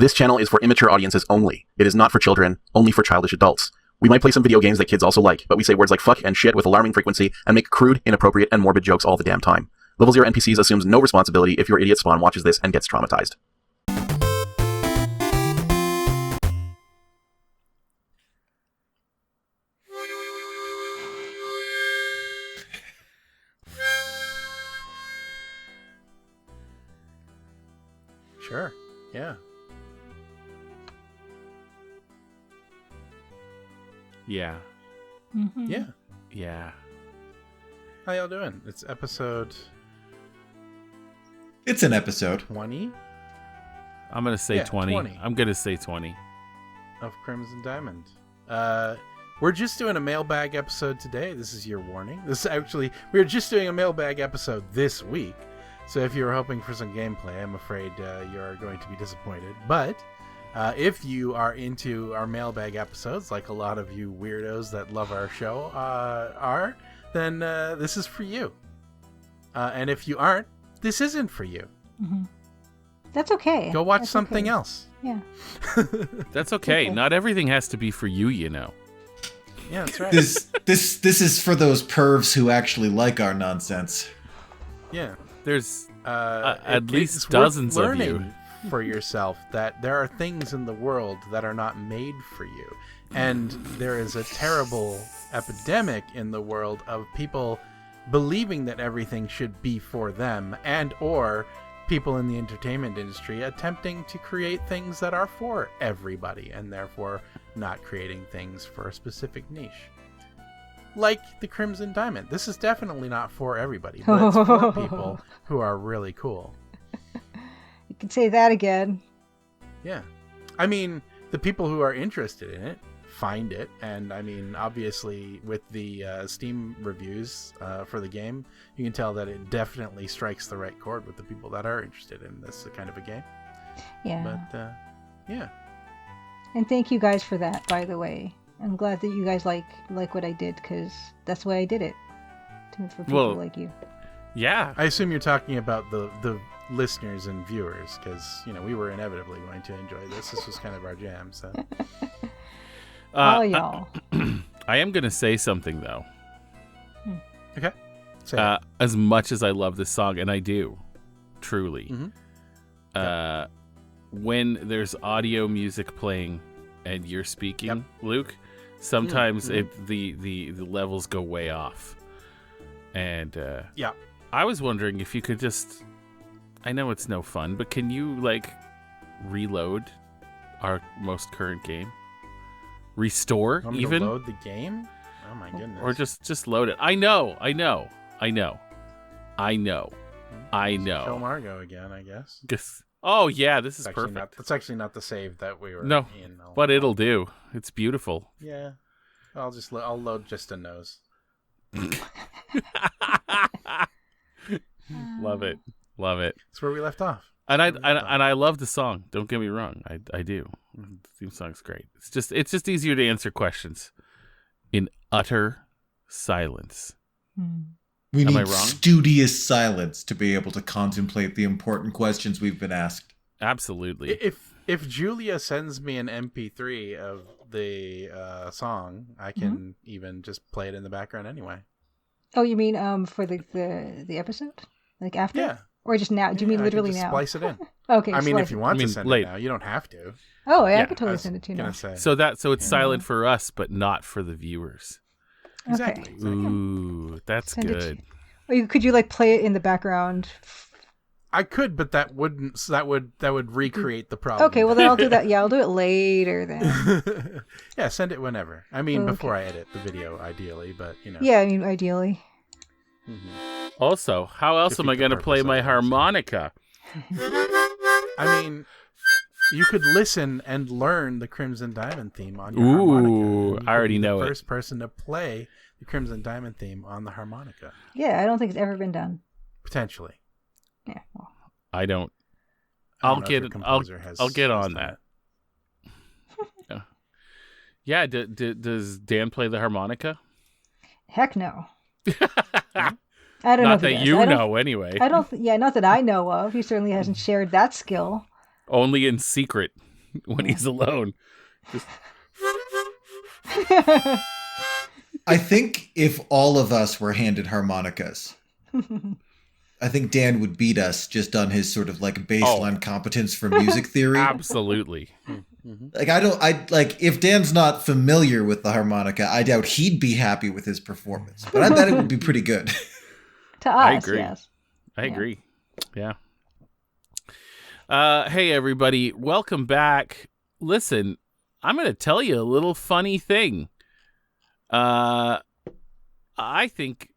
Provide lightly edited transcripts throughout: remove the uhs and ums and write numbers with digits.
This channel is for immature audiences only. It is not for children, only for childish adults. We might play some video games that kids also like, but we say words like fuck and shit with alarming frequency and make crude, inappropriate, and morbid jokes all the damn time. Level 0 NPCs assumes no responsibility if your idiot spawn watches this and gets traumatized. Sure. Yeah. Yeah. Mm-hmm. Yeah. Yeah. How y'all doing? It's episode It's an episode. 20 I'm going to say Yeah, 20. 20. I'm going to say 20. of Crimson Diamond. We're just doing a mailbag episode today. This is your warning. We're just doing a mailbag episode this week. So if you were hoping for some gameplay, I'm afraid you're going to be disappointed. But if you are into our mailbag episodes, like a lot of you weirdos that love our show are, then this is for you. And if you aren't, this isn't for you. Mm-hmm. That's okay. Go watch That's something okay. else. Yeah. That's okay. Okay. Not everything has to be for you, you know. Yeah, that's right. This is for those pervs who actually like our nonsense. Yeah. There's at It's least worth dozens of learning you. for yourself that there are things in the world that are not made for you, and there is a terrible epidemic in the world of people believing that everything should be for them, and or people in the entertainment industry attempting to create things that are for everybody and therefore not creating things for a specific niche. Like the Crimson Diamond. This is definitely not for everybody, but it's for people who are really cool. You can say that again. Yeah. I mean, the people who are interested in it find it, and I mean, obviously with the Steam reviews for the game, you can tell that it definitely strikes the right chord with the people that are interested in this kind of a game. Yeah. But, yeah. And thank you guys for that, by the way. I'm glad that you guys like what I did, because that's why I did it. For people like you. Yeah. I assume you're talking about the listeners and viewers, because, you know, we were inevitably going to enjoy this. This was kind of our jam, so. All y'all. I am going to say something, though. Okay. Say it. As much as I love this song, and I do, truly, Mhm. when there's audio music playing and you're speaking, Luke, sometimes the levels go way off. And Yeah. I was wondering if you could just, I know it's no fun, but can you like reload our most current game? Restore Want me even? to load the game? Oh my goodness. Or just load it. I know. Kill Margo again, I guess. Oh yeah, this is It's actually perfect. That's actually not the save that we were No, in. but it'll do. It's beautiful. Yeah. I'll load just a nose. Love it. That's where we left off. And I love the song. Don't get me wrong. I do. The theme song's great. It's just easier to answer questions in utter silence. We Am I need wrong? studious silence to be able to contemplate the important questions we've been asked. Absolutely. If Julia sends me an MP3 of the song, I can even just play it in the background anyway. Oh, you mean for the episode? Like after? Yeah. Or just now? Do you mean I can literally just now? Splice it in. Okay. I mean, splice if you it. want I mean, to send late. it now, you don't have to. Oh, yeah, I Yeah, could I totally was send it to you gonna now. say. So it's silent for us, but not for the viewers. Exactly. Okay. Ooh, that's Send it good. Or could you like play it in the background? I could, but that would recreate the problem. Okay, well then I'll do that. Yeah, I'll do it later then. Yeah, send it whenever. I mean, Okay. before I edit the video, ideally, but you know. Yeah, I mean ideally. Mhm. Also, how else am I Defeat the going to play purpose my of it. harmonica? I mean, you could listen and learn the Crimson Diamond theme on your harmonica. Ooh, You I already could be know the it. first person to play the Crimson Diamond theme on the harmonica, Yeah, I don't think it's ever been done. potentially. Yeah. Well, I don't. I I'll don't know if get your it. composer has- I'll get has on done that. Yeah. Does Dan play the harmonica? heck no. I don't know. Not if he that does. you I don't- know, anyway. I don't. Yeah, not that I know of. He certainly hasn't shared that skill. Only in secret. when he's alone. Just I think if all of us were handed harmonicas, I think Dan would beat us just on his sort of like baseline competence for music theory. absolutely. Like if Dan's not familiar with the harmonica, I doubt he'd be happy with his performance. But I bet it would be pretty good. To us, I agree. yes. I agree. Yeah. Hey everybody, welcome back. Listen, I'm going to tell you a little funny thing. I think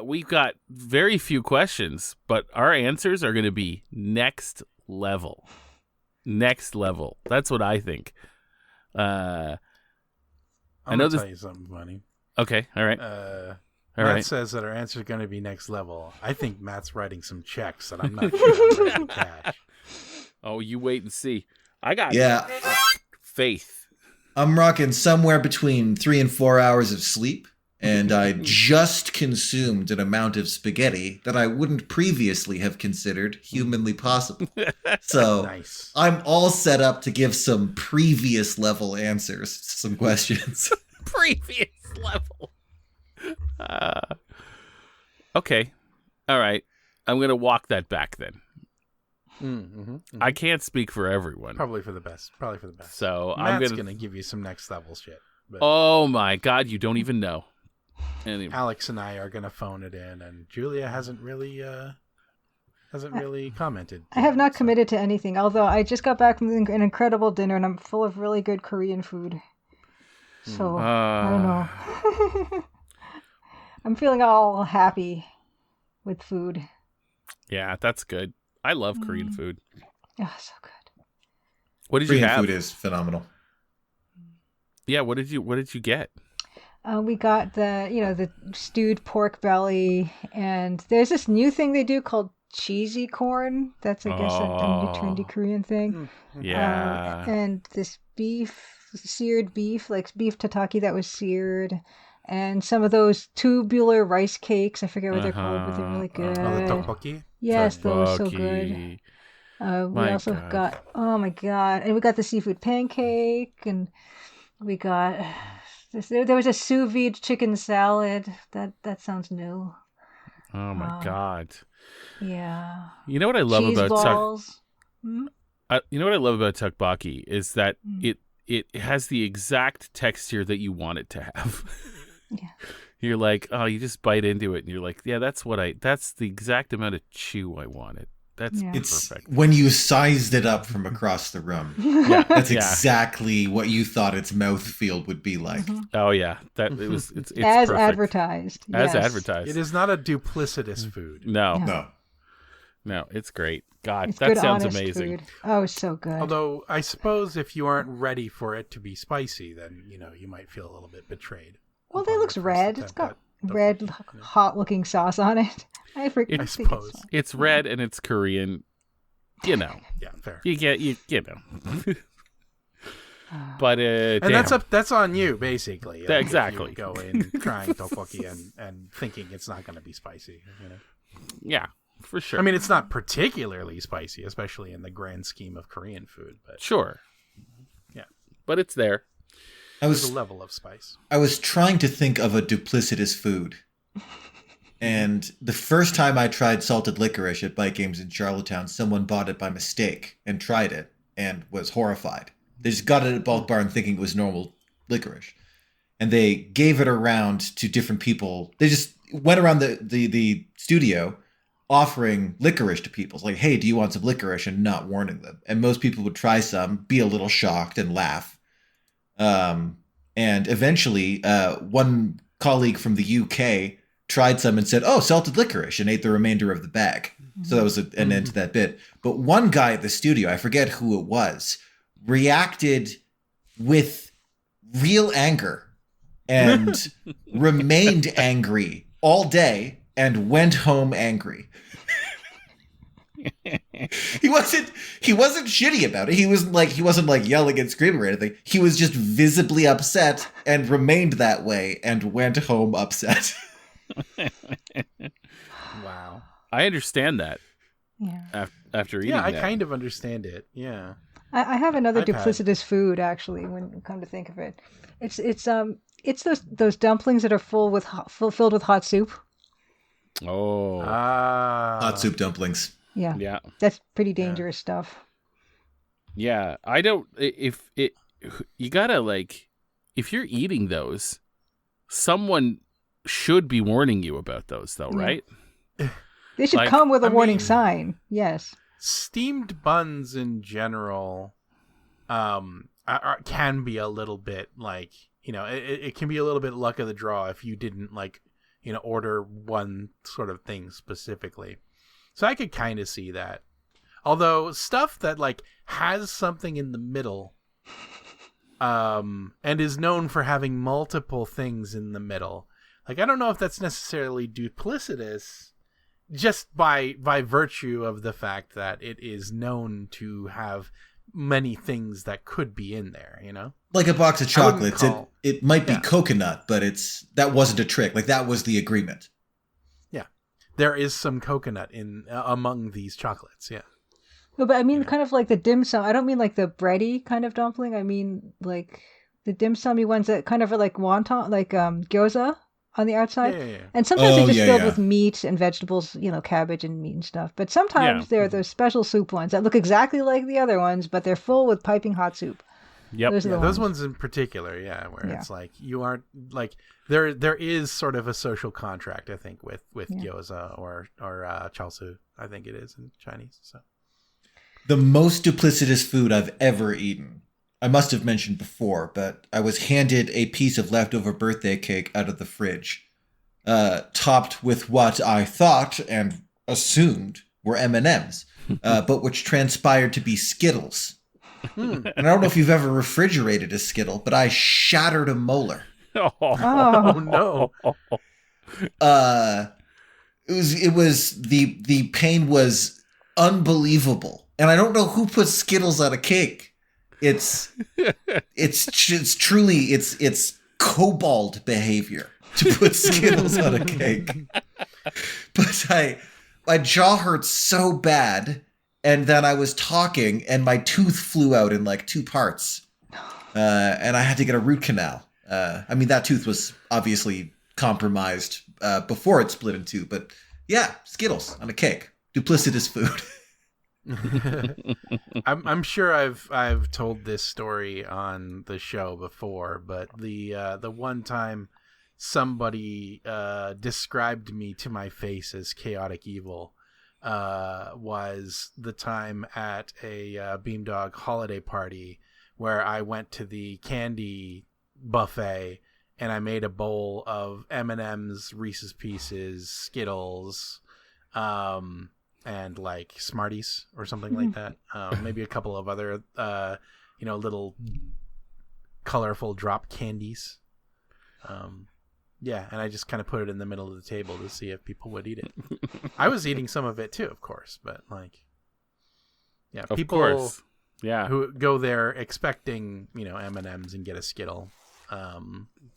we've got very few questions, but our answers are going to be next level. Next level. That's what I think. I'm going to tell you something funny. Okay, all right. Matt says that our answer is going to be next level. I think Matt's writing some checks that I'm not sure I'm ready to cash. Oh, you wait and see. I got faith. I'm rocking somewhere between 3 and 4 hours of sleep, and I just consumed an amount of spaghetti that I wouldn't previously have considered humanly possible. So Nice. I'm all set up to give some previous level answers to some questions. Previous level. Okay. All right. I'm going to walk that back then. I can't speak for everyone. Probably for the best. So Matt's I'm going to give you some next level shit. But Oh my God, you don't even know. Anyway. Alex and I are going to phone it in, and Julia hasn't really commented. I have not committed to anything, although I just got back from an incredible dinner and I'm full of really good Korean food. So, I don't know. I'm feeling all happy with food. Yeah, that's good. I love Korean food. Oh, so good. What did Korean you have? food is phenomenal. Yeah, what did you get? We got the stewed pork belly, and there's this new thing they do called cheesy corn. That's, I guess, a new trendy Korean thing. Yeah. And this seared beef, like beef tataki that was seared, and some of those tubular rice cakes. I forget what they're called, but they're really good. Oh, the tteokbokki? Yes, those are so good. We also got, oh my God, and we got the seafood pancake, and we got this. There was a sous vide chicken salad. That sounds new. Oh my God. Yeah. You know what I love Cheese about balls. you know what I love about tteokbokki is that it has the exact texture that you want it to have. Yeah. You're like, oh, you just bite into it, and you're like, yeah, that's the exact amount of chew I wanted. That's perfect. When you sized it up from across the room. Yeah, That's exactly what you thought its mouthfeel would be like. Oh yeah, it's as perfect. advertised. As yes. advertised. It is not a duplicitous food. No, it's great. God, It's that good, sounds honest amazing. food. Oh, so good. Although I suppose if you aren't ready for it to be spicy, then you might feel a little bit betrayed. Well, it looks red. It's got red, hot-looking sauce on it. I suppose it's red and it's Korean. You know. Yeah, fair. You know. But and that's on you, basically. Exactly. If you go in trying tteokbokki and thinking it's not going to be spicy. Yeah, for sure. I mean, it's not particularly spicy, especially in the grand scheme of Korean food. But sure. Yeah, but it's there. There's a level of spice. I was trying to think of a duplicitous food. And the first time I tried salted licorice at Bike Games in Charlottetown, someone bought it by mistake and tried it and was horrified. They just got it at Bulk Barn thinking it was normal licorice. And they gave it around to different people. They just went around the studio offering licorice to people. It's like, hey, do you want some licorice? And not warning them. And most people would try some, be a little shocked and laugh. And eventually, one colleague from the UK tried some and said, oh, salted licorice, and ate the remainder of the bag. So that was an end to that bit. But one guy at the studio, I forget who it was, reacted with real anger and remained angry all day and went home angry. He wasn't shitty about it. He wasn't like yelling and screaming or anything. He was just visibly upset and remained that way and went home upset. Wow. I understand that. Yeah. After eating that. I kind of understand it. Yeah. I have another I've had- duplicitous food actually. When you come to think of it, it's those dumplings that are filled with hot soup. Oh, Hot soup dumplings. Yeah, yeah. that's pretty dangerous stuff. Yeah, I don't. If it, you gotta like, if you're eating those, someone should be warning you about those, though, Yeah. right? They should Like, come with a I warning mean- sign. Yes. Steamed buns in general can be a little bit like, it can be a little bit luck of the draw if you didn't like, order one sort of thing specifically. So I could kind of see that. Although stuff that like has something in the middle and is known for having multiple things in the middle, like I don't know if that's necessarily duplicitous, just by virtue of the fact that it is known to have many things that could be in there, Like a box of I wouldn't chocolates. call- It might be Yeah. coconut, but that wasn't a trick. Like that was the agreement. Yeah, there is some coconut in among these chocolates. Yeah, No, but I mean kind of like the dim sum. I don't mean like the bready kind of dumpling. I mean like the dim summy ones that kind of are like wonton, like gyoza on the outside. yeah. And sometimes Oh, they're just yeah, filled yeah. with meat and vegetables, cabbage and meat and stuff. But sometimes they're those special soup ones that look exactly like the other ones, but they're full with piping hot soup. Yep. Those are the Those ones. ones in particular, where Yeah. it's like you aren't like there is sort of a social contract, I think, with Yeah. gyoza or chaosu, I think it is in Chinese. So The most duplicitous food I've ever eaten. I must have mentioned before, but I was handed a piece of leftover birthday cake out of the fridge, topped with what I thought and assumed were M&Ms, but which transpired to be Skittles. And I don't know if you've ever refrigerated a Skittle, but I shattered a molar. oh Oh, no, It was the pain was unbelievable, and I don't know who put Skittles on a cake. It's truly kobold behavior to put Skittles on a cake. But my jaw hurt so bad, and then I was talking, and my tooth flew out in like 2 parts, and I had to get a root canal. I mean, that tooth was obviously compromised before it split in 2, but yeah, Skittles on a cake, duplicitous food. I'm sure I've told this story on the show before, but the one time somebody described me to my face as chaotic evil was the time at a Beamdog holiday party where I went to the candy buffet and I made a bowl of M&Ms, Reese's Pieces, Skittles, and like Smarties or something like that. Maybe a couple of other, little colorful drop candies. And I just kind of put it in the middle of the table to see if people would eat it. I was eating some of it too, of course, but like, yeah, Of people course. Yeah. who go there expecting, M&Ms and get a Skittle.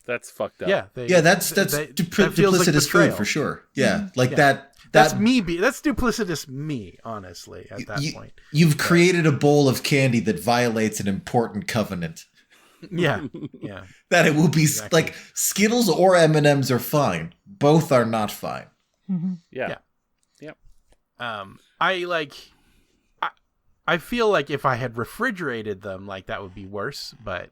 That's fucked up. Yeah, That's that feels like duplicitous betrayal. food for sure. Yeah, like Yeah. that. That's me. That's duplicitous me, honestly. At that point, You've created a bowl of candy that violates an important covenant. yeah. That it will be Exactly. like Skittles or M&Ms are fine. Both are not fine. Yeah. I feel like if I had refrigerated them, like that would be worse. But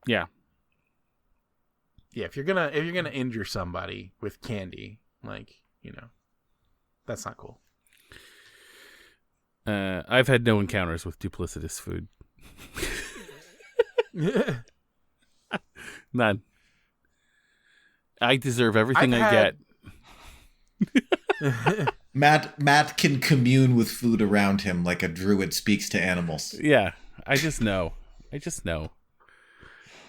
Yeah. if you're gonna injure somebody with candy, like that's not cool. I've had no encounters with duplicitous food. None. I deserve everything I've I had- get. Matt can commune with food around him like a druid speaks to animals. Yeah. I just know.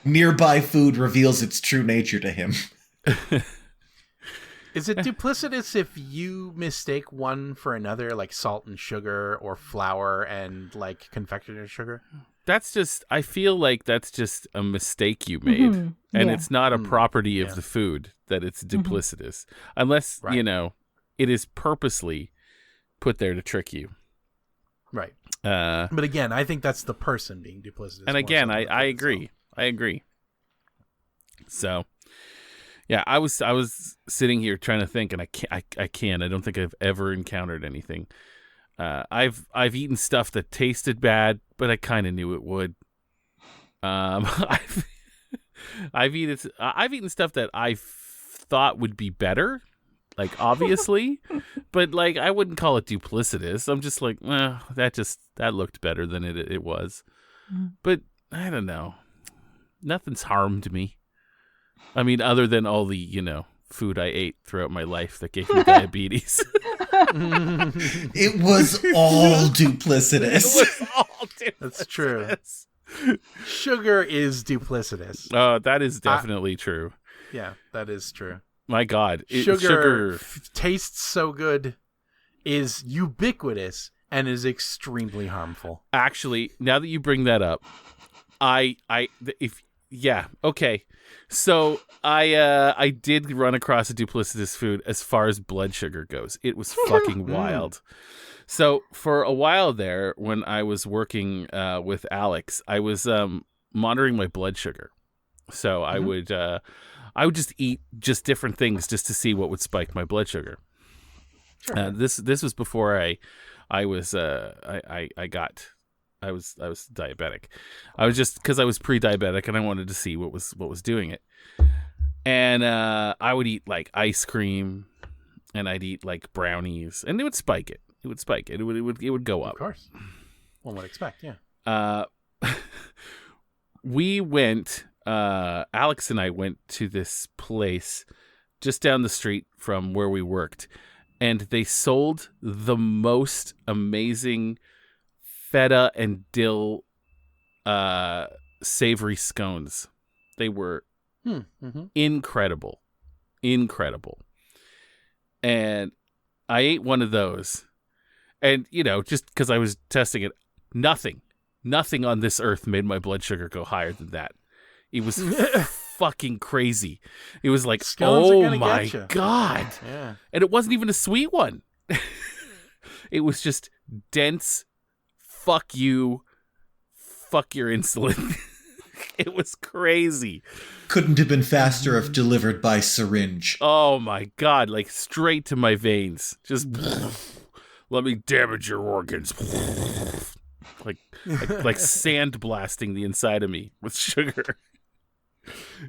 Nearby food reveals its true nature to him. Is it duplicitous if you mistake one for another, like salt and sugar, or flour and like confectioner's sugar? That's just, I feel like that's just a mistake you made. Mhm. And Yeah. it's not a property of Yeah. the food that it's duplicitous. Unless, Right. it is purposely put there to trick you. Right. Uh, But again, I think that's the person being duplicitous. and more again, so than the I food agree. itself. I agree. So, yeah, I was sitting here trying to think, and I can't. I don't think I've ever encountered anything. I've eaten stuff that tasted bad, but I kind of knew it would. I've eaten stuff that I thought would be better, like obviously, but like I wouldn't call it duplicitous. I'm just like, well, that looked better than it was. But I don't know. Nothing's harmed me. I mean, other than all the, food I ate throughout my life that gave me diabetes. It was all duplicitous. That's true. Sugar is duplicitous. Oh, that is definitely true. Yeah, that is true. My God. Sugar tastes so good, is ubiquitous, and is extremely harmful. Actually, now that you bring that up, okay. So I did run across a duplicitous food as far as blood sugar goes. It was fucking wild. So for a while there, when I was working with Alex, I was monitoring my blood sugar. So I would just eat just different things just to see what would spike my blood sugar. Sure. This was before I was diabetic. I was just because I was pre-diabetic and I wanted to see what was doing it. And I would eat like ice cream, and I'd eat like brownies, and it would spike it. It would spike it. It would go up. Of course, one would expect. Yeah. We went. Alex and I went to this place just down the street from where we worked, and they sold the most amazing feta and dill savory scones. They were incredible. And I ate one of those, and just because I was testing it, nothing on this earth made my blood sugar go higher than that. It was fucking crazy. It was like, Scones oh my God. Yeah. And it wasn't even a sweet one. It was just dense. Fuck you. Fuck your insulin. It was crazy. Couldn't have been faster if delivered by syringe. Oh my God. Like straight to my veins. Just let me damage your organs. Like sandblasting the inside of me with sugar.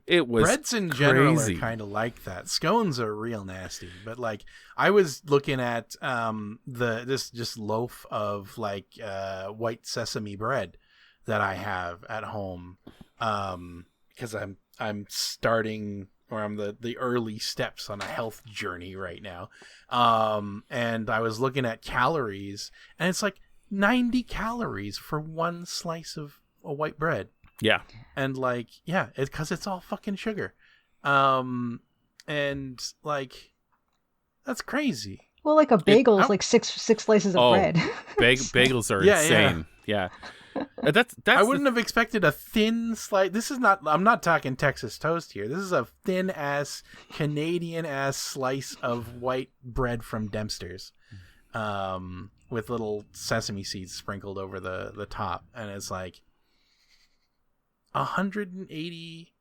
It was breads in general crazy. are kind of like that. Scones are real nasty, but like I was looking at this just loaf of like white sesame bread that I have at home because I'm starting, or I'm the early steps on a health journey right now, and I was looking at calories, and it's like 90 calories for one slice of a white bread. Yeah. And like, yeah, because it's all fucking sugar. And like, that's crazy. Well, like a bagel is like six slices of bread. Bagels are insane. Yeah. That's I wouldn't have expected a thin slice. I'm not talking Texas toast here. This is a thin ass Canadian ass slice of white bread from Dempster's. With little sesame seeds sprinkled over the top. And it's like 180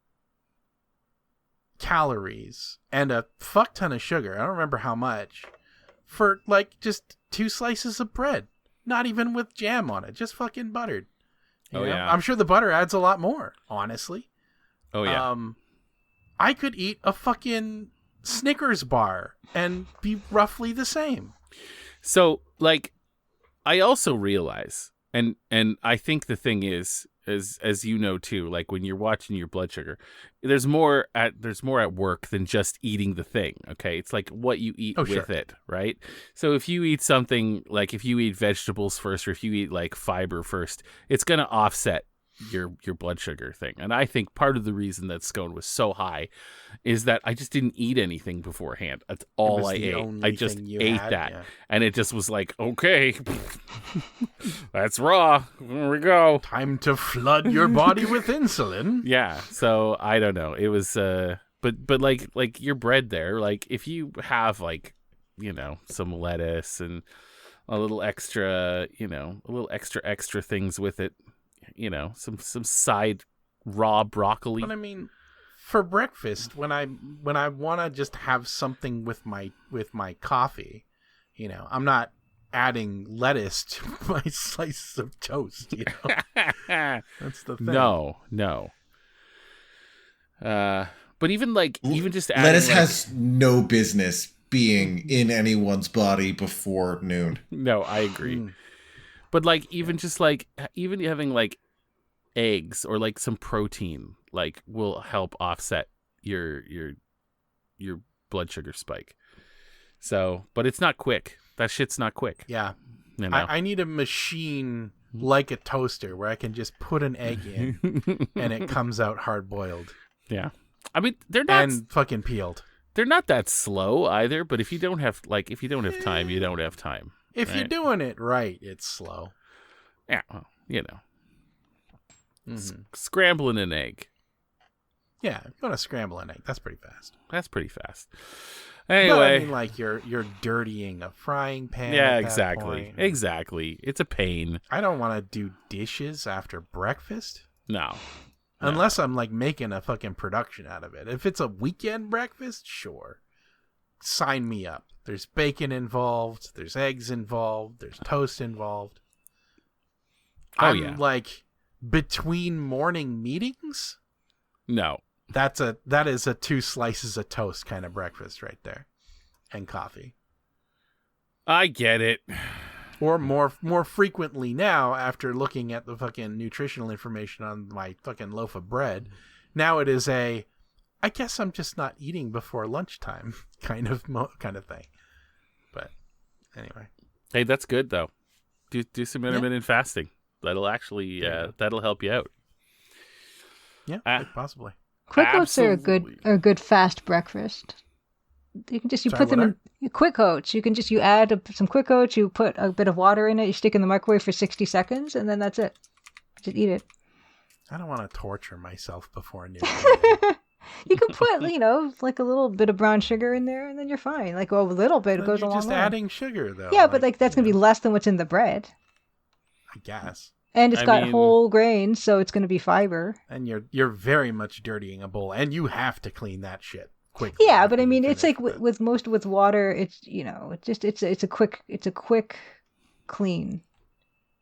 calories and a fuck ton of sugar. I don't remember how much. For like just 2 slices of bread. Not even with jam on it. Just fucking buttered. You know? Yeah. I'm sure the butter adds a lot more, honestly. Oh, yeah. I could eat a fucking Snickers bar and be roughly the same. So, like, I also realize, and I think the thing is, as you know too, like when you're watching your blood sugar, there's more at work than just eating the thing. Okay, it's like what you eat with it, right? So if you eat something like if you eat vegetables first, or if you eat like fiber first, it's gonna offset your blood sugar thing. And I think part of the reason that scone was so high is that I just didn't eat anything beforehand. That's all I ate. I just ate that. Yeah. And it just was like, okay, that's raw. There we go. Time to flood your body with insulin. Yeah. So I don't know. It was but like your bread there, like if you have like, some lettuce and a little extra, extra things with it. Some side raw broccoli. But I mean, for breakfast, when I want to just have something with my coffee, I'm not adding lettuce to my slices of toast. That's the thing. No. But even just adding, lettuce has no business being in anyone's body before noon. No, I agree. But even having eggs or some protein will help offset your blood sugar spike. So, but it's not quick. That shit's not quick. Yeah. I need a machine like a toaster where I can just put an egg in and it comes out hard boiled. Yeah. I mean, they're not and fucking peeled. They're not that slow either, but if you don't have time, you don't have time. If you're doing it right, it's slow. Yeah, well, scrambling an egg. Yeah, you want to scramble an egg. That's pretty fast. Anyway, but I mean, you're dirtying a frying pan. Yeah, at that exactly. point. Exactly. It's a pain. I don't want to do dishes after breakfast. No. Unless I'm making a fucking production out of it. If it's a weekend breakfast, sure. Sign me up. There's bacon involved. There's eggs involved. There's toast involved. I'm between morning meetings? No. That is a 2 slices of toast kind of breakfast right there. And coffee. I get it. Or more frequently now, after looking at the fucking nutritional information on my fucking loaf of bread, now it is I guess I'm just not eating before lunchtime kind of thing. But anyway. Hey, that's good though. Do some intermittent fasting. That'll actually that'll help you out. Yeah, possibly. Quick oats are a good fast breakfast. You can put them in quick oats. You add some quick oats. You put a bit of water in it. You stick it in the microwave for 60 seconds, and then that's it. Just eat it. I don't want to torture myself before noon. You can put, a little bit of brown sugar in there, and then you're fine. A little bit goes a long way. You're just adding sugar, though. Yeah, but that's going to be less than what's in the bread. I guess. And it's got whole grains, so it's going to be fiber. And you're very much dirtying a bowl, and you have to clean that shit quickly. Yeah, but I mean, it's with water. It's it's a quick clean.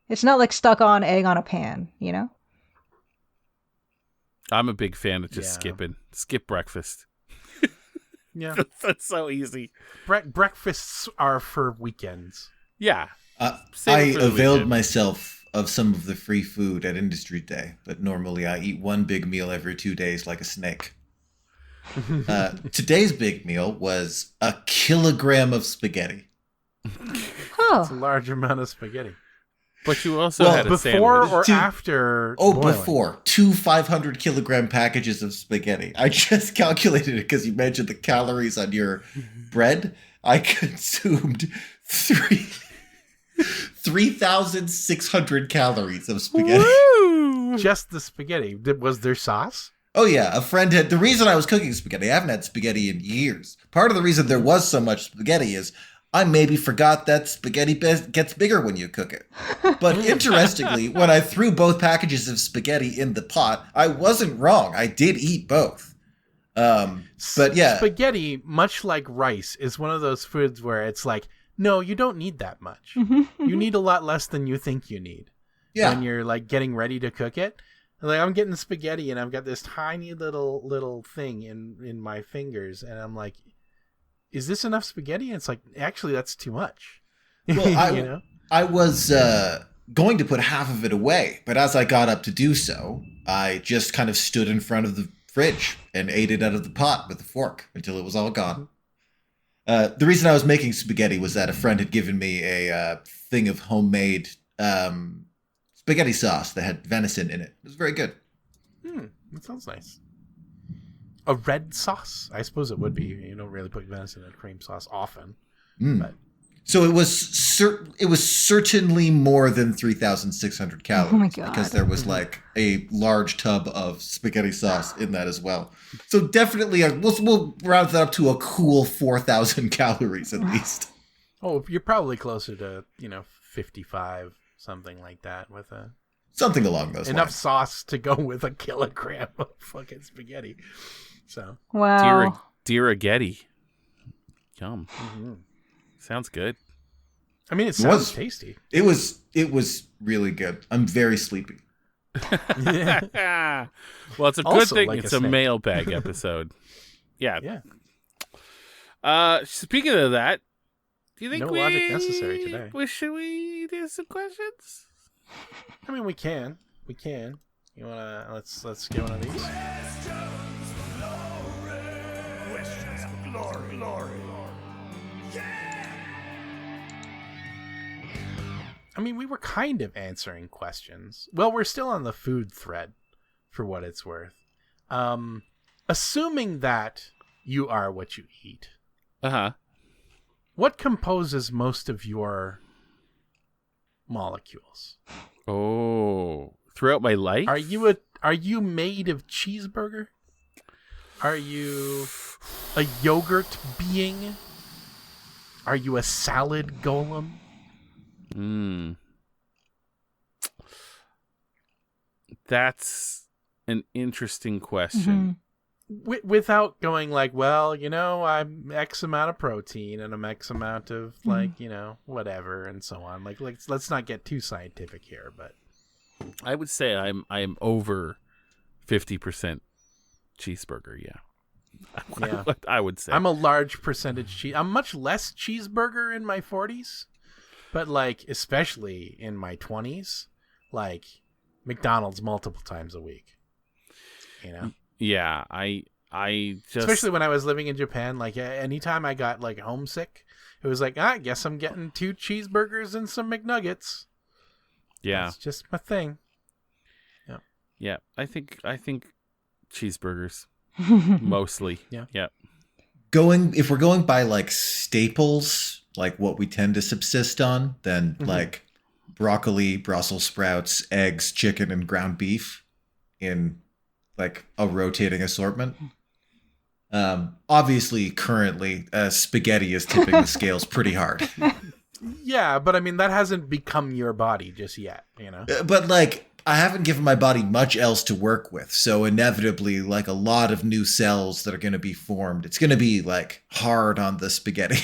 It's not like stuck on egg on a pan, I'm a big fan of just skip breakfast. Yeah, that's so easy. Breakfasts are for weekends. Yeah, I availed myself of some of the free food at Industry Day, but normally I eat one big meal every 2 days like a snake. Today's big meal was a kilogram of spaghetti. That's a large amount of spaghetti. But you also had a sandwich. Before or after boiling? Before. 2 500-kilogram packages of spaghetti. I just calculated it because you mentioned the calories on your bread. I consumed 3,600 calories of spaghetti. Woo! Just the spaghetti. Was there sauce? Oh, yeah. A friend had... The reason I was cooking spaghetti, I haven't had spaghetti in years. Part of the reason there was so much spaghetti is I maybe forgot that spaghetti gets bigger when you cook it. But interestingly, when I threw both packages of spaghetti in the pot, I wasn't wrong. I did eat both. But yeah. Spaghetti, much like rice, is one of those foods where it's like, no, you don't need that much. You need a lot less than you think you need. Yeah. When you're getting ready to cook it. I'm getting spaghetti and I've got this tiny little thing in my fingers and I'm like, is this enough spaghetti? And it's like, actually, that's too much. Well, I was going to put half of it away, but as I got up to do so, I just kind of stood in front of the fridge and ate it out of the pot with a fork until it was all gone. The reason I was making spaghetti was that a friend had given me a thing of homemade spaghetti sauce that had venison in it. It was very good. That sounds nice. A red sauce? I suppose it would be. You don't really put venison in cream sauce often. But. So it was certainly more than 3,600 calories. Oh my God. Because there was a large tub of spaghetti sauce in that as well. So definitely, we'll round that up to a cool 4,000 calories at least. Oh, you're probably closer to 55, something like that, with Something along those enough lines. sauce to go with a kilogram of fucking spaghetti. So Wow. Diragetti. Yum. mm-hmm. Sounds good. I mean, it sounds tasty. It was really good. I'm very sleepy. Well, it's a good Also thing like it's a a snake. mailbag episode. Yeah. Yeah. Speaking of that, do you think No logic necessary today. Should we do some questions? I mean, we can. You wanna let's get one of these. I mean, we were kind of answering questions. Well, we're still on the food thread, for what it's worth. Assuming that you are what you eat, what composes most of your molecules? Oh, throughout my life? Are you made of cheeseburger? Are you a yogurt being? Are you a salad golem? That's an interesting question. Without going like, well, I'm X amount of protein and I'm X amount of whatever and so on. Like, let's not get too scientific here, but I would say I'm over 50% cheeseburger. Yeah. I would say I'm a large percentage cheese. I'm much less cheeseburger in my 40s, but like especially in my 20s, like McDonald's multiple times a week. Yeah, I just especially when I was living in Japan, like anytime I got like homesick, it was like, I guess I'm getting 2 cheeseburgers and some McNuggets. Yeah. It's just my thing. Yeah, I think cheeseburgers mostly. Yeah. If we're going by like staples, like what we tend to subsist on, then like broccoli, Brussels sprouts, eggs, chicken, and ground beef in like a rotating assortment. Obviously, currently, spaghetti is tipping the scales pretty hard. Yeah, but I mean, that hasn't become your body just yet, But like, I haven't given my body much else to work with, so inevitably, like a lot of new cells that are going to be formed, it's going to be like hard on the spaghetti.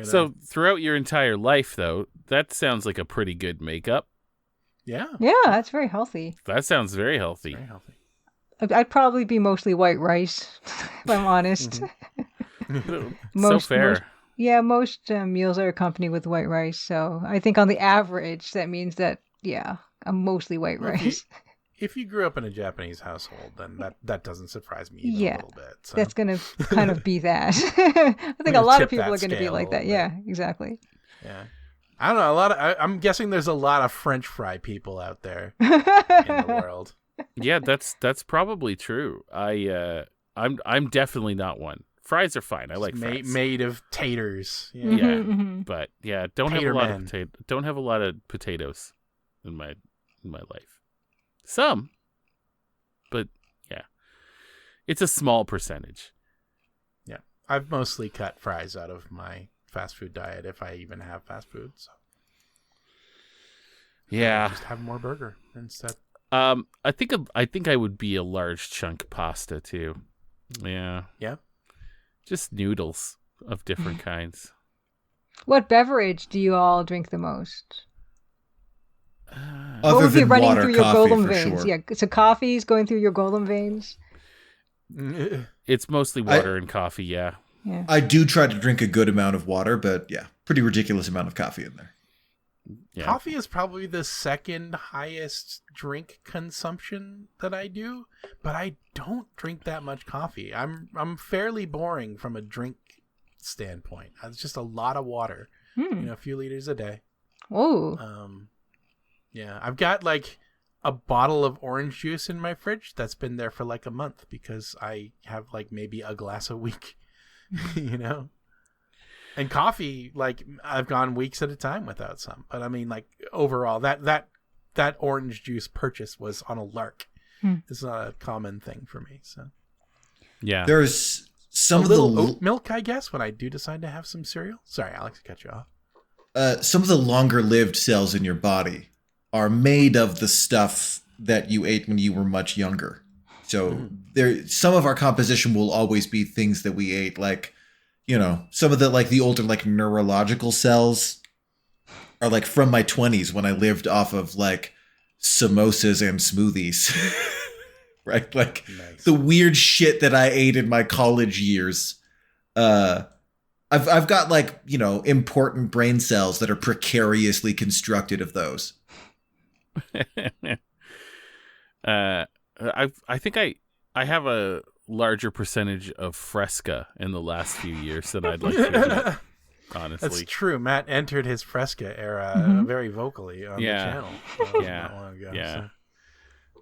So throughout your entire life, though, that sounds like a pretty good makeup. Yeah. Yeah, that's very healthy. That sounds very healthy. Very healthy. I'd probably be mostly white rice, if I'm honest. So fair. Most meals are accompanied with white rice. So I think on the average, that means that, I'm mostly white rice. If you grew up in a Japanese household, then that doesn't surprise me even a little bit. So. That's going to kind of be that. I think a lot of tip people that are going to be scale like a that. little Yeah, exactly. Yeah. I don't know. I'm guessing there's a lot of French fry people out there in the world. Yeah, that's probably true. I'm definitely not one. Fries are fine. I like fries. Made of taters. Yeah. Yeah, but don't have Tater a lot man. of don't have a lot of potatoes in my life. Some, but it's a small percentage. Yeah, I've mostly cut fries out of my fast food diet, if I even have fast food. So yeah, just have more burger instead. I think I would be a large chunk pasta too. Yeah. Yeah. Just noodles of different kinds. What beverage do you all drink the most? Other What would be than running water, through your coffee golem for veins? sure. Yeah, so coffee's going through your golem veins. It's mostly water and coffee. Yeah. Yeah. I do try to drink a good amount of water, but pretty ridiculous amount of coffee in there. Yeah. Coffee is probably the second highest drink consumption that I do, but I don't drink that much coffee. I'm fairly boring from a drink standpoint. It's just a lot of water, a few liters a day. Oh. Yeah, I've got like a bottle of orange juice in my fridge that's been there for like a month because I have like maybe a glass a week, And coffee, like I've gone weeks at a time without some. But I mean, like overall, that orange juice purchase was on a lark. It's not a common thing for me. So Yeah. There's Some a of the little oat milk, I guess, when I do decide to have some cereal. Sorry, Alex, I cut you off. some of the longer-lived cells in your body are made of the stuff that you ate when you were much younger. So some of our composition will always be things that we ate, like, you know, some of the older neurological cells are like from my 20s when I lived off of like samosas and smoothies. Right? Like Nice. the weird shit that I ate in my college years. I've got like, you know, important brain cells that are precariously constructed of those. I think I have a larger percentage of Fresca in the last few years than I'd like to admit, honestly. That's true. Matt entered his Fresca era very vocally on the channel. Not long ago, so.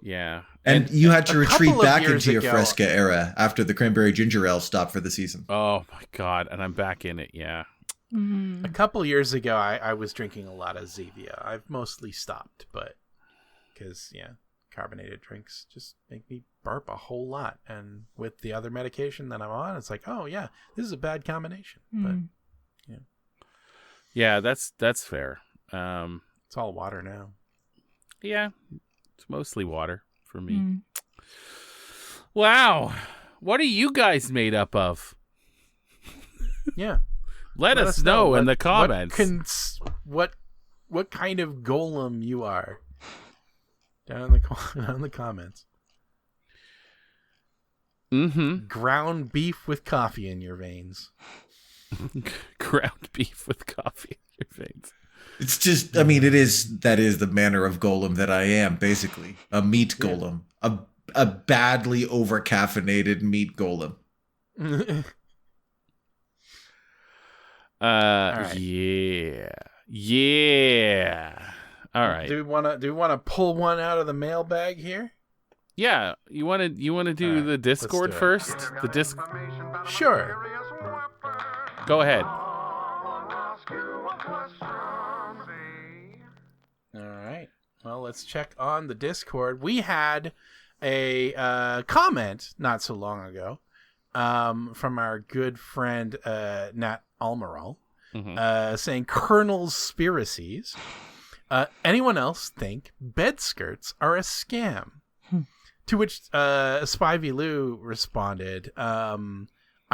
Yeah. And you had to retreat back into your ago, Fresca era after the cranberry ginger ale stopped for the season. Oh my God. And I'm back in it. Yeah. A couple years ago, I was drinking a lot of Zevia. I've mostly stopped, but because, carbonated drinks just make me burp a whole lot. And with the other medication that I'm on, it's like, oh, yeah, this is a bad combination. But, Yeah, that's fair. it's all water now. Yeah, it's mostly water for me. Wow. What are you guys made up of? Yeah. Let us know in the comments. What kind of golem you are. Down in the comments. Ground beef with coffee in your veins. Ground beef with coffee in your veins. It's just, I mean, that is the manner of golem that I am, basically. A meat golem. A badly over-caffeinated meat golem. Right. Yeah. All right. Do we wanna pull one out of the mailbag here? Yeah. You wanna do right, the Discord do it. first? The disc. Sure. Go ahead. All right. Well, let's check on the Discord. We had a comment not so long ago from our good friend Nat Almiral saying Colonel's Spiracies. Anyone else think bed skirts are a scam? To which Spivey Lou responded, I'm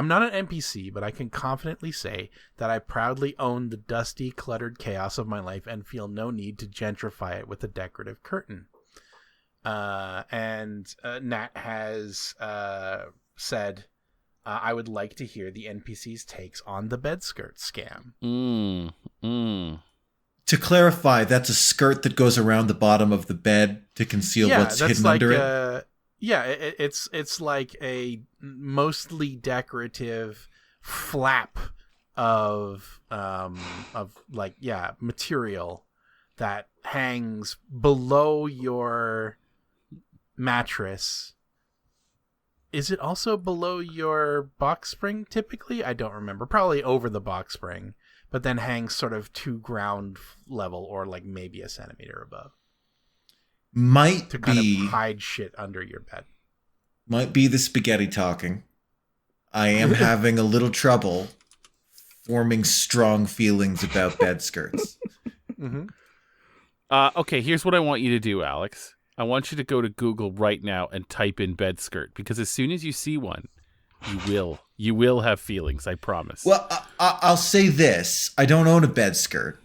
not an NPC, but I can confidently say that I proudly own the dusty, cluttered chaos of my life and feel no need to gentrify it with a decorative curtain. And Nat has said, I would like to hear the NPC's takes on the bed skirt scam. To clarify, that's a skirt that goes around the bottom of the bed to conceal what's hidden under it. It's like a mostly decorative flap of material that hangs below your mattress. Is it also below your box spring typically? I don't remember. Probably over the box spring, but then hangs sort of to ground level or like maybe a centimeter above. Might to be kind of hide shit under your bed. Might be the spaghetti talking. I am having a little trouble forming strong feelings about bed skirts. Okay, here's what I want you to do, Alex. I want you to go to Google right now and type in bed skirt, because as soon as you see one, you will have feelings, I promise. Well, I'll say this. I don't own a bed skirt.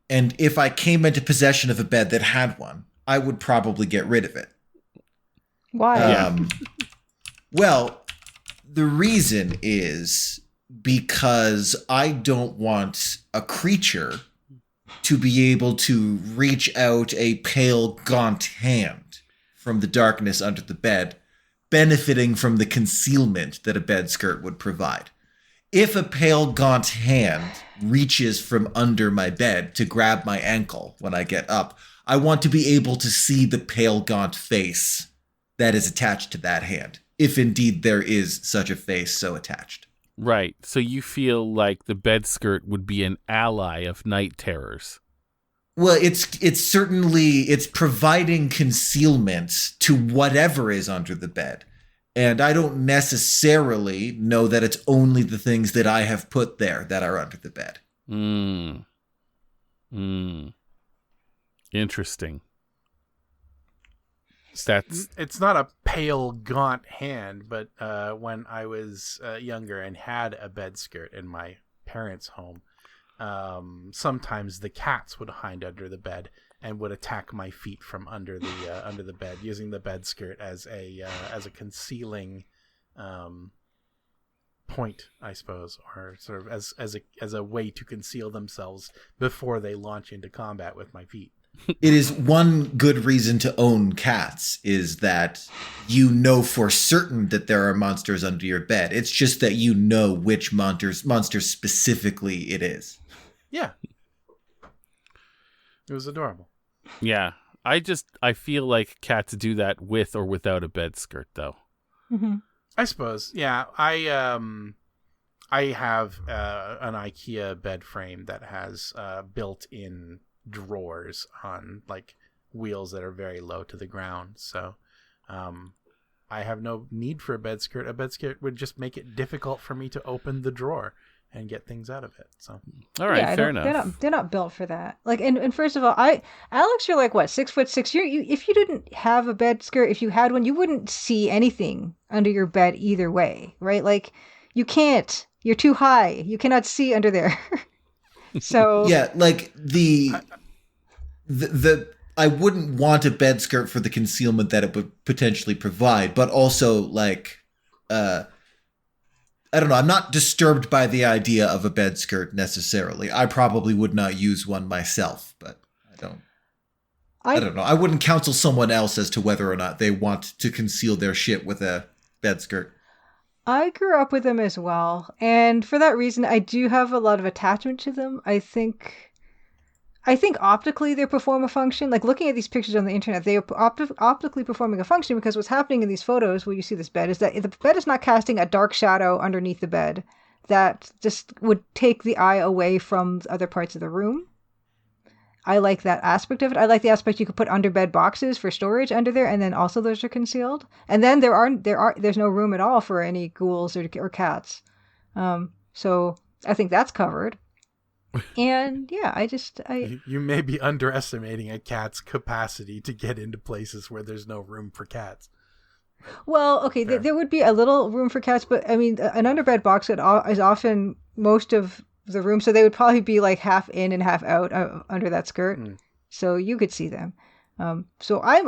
And if I came into possession of a bed that had one, I would probably get rid of it. Why? Well, the reason is because I don't want a creature to be able to reach out a pale, gaunt hand from the darkness under the bed, benefiting from the concealment that a bed skirt would provide. If a pale, gaunt hand reaches from under my bed to grab my ankle when I get up, I want to be able to see the pale, gaunt face that is attached to that hand, if indeed there is such a face so attached. Right. So you feel like the bed skirt would be an ally of night terrors. Well, it's providing concealment to whatever is under the bed. And I don't necessarily know that it's only the things that I have put there that are under the bed. Interesting. It's not a pale, gaunt hand, but when I was younger and had a bed skirt in my parents' home, sometimes the cats would hide under the bed and would attack my feet from under the bed, using the bed skirt as a concealing point, I suppose, or sort of as a way to conceal themselves before they launch into combat with my feet. It is one good reason to own cats is that you know for certain that there are monsters under your bed. It's just that you know which monster specifically it is. Yeah. It was adorable. Yeah. I feel like cats do that with or without a bed skirt, though. Mm-hmm. I suppose. Yeah. I have an IKEA bed frame that has built-in drawers on like wheels that are very low to the ground, so I have no need for a bed skirt. A bed skirt would just make it difficult for me to open the drawer and get things out of it. So all right, fair enough. They're not built for that. Like, and first of all, Alex, you're like what, 6'6"? You if you didn't have a bed skirt, if you had one, you wouldn't see anything under your bed either way, right? Like, you can't. You're too high. You cannot see under there. So yeah, like the I wouldn't want a bed skirt for the concealment that it would potentially provide, but also like I don't know, I'm not disturbed by the idea of a bed skirt necessarily. I probably would not use one myself, but I don't know. I wouldn't counsel someone else as to whether or not they want to conceal their shit with a bed skirt. I grew up with them as well, and for that reason, I do have a lot of attachment to them. I think optically they perform a function. Like, looking at these pictures on the internet, they are optically performing a function, because what's happening in these photos where you see this bed is that the bed is not casting a dark shadow underneath the bed that just would take the eye away from other parts of the room. I like that aspect of it. I like the aspect you could put underbed boxes for storage under there, and then also those are concealed. And then there's no room at all for any ghouls or cats. So I think that's covered. And yeah, you may be underestimating a cat's capacity to get into places where there's no room for cats. Well, okay, there would be a little room for cats, but I mean, an underbed box is often most of the room, so they would probably be like half in and half out under that skirt, so you could see them. So I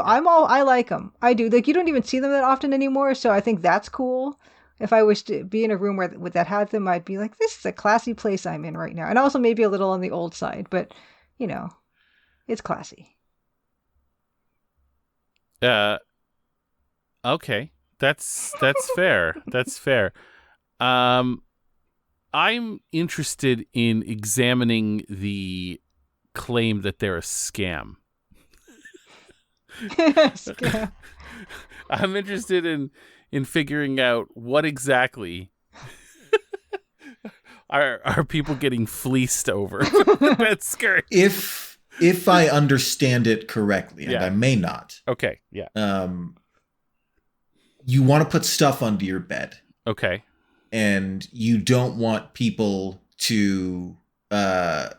like them. I do. Like, you don't even see them that often anymore, so I think that's cool. If I was to be in a room where that had them, I'd be like, this is a classy place I'm in right now. And also maybe a little on the old side, but you know, it's classy. Okay, that's fair. That's fair. I'm interested in examining the claim that they're a scam. Scam. I'm interested in figuring out what exactly are people getting fleeced over the bed skirt. If I understand it correctly, and I may not. Okay, yeah. You want to put stuff under your bed. Okay. And you don't want people to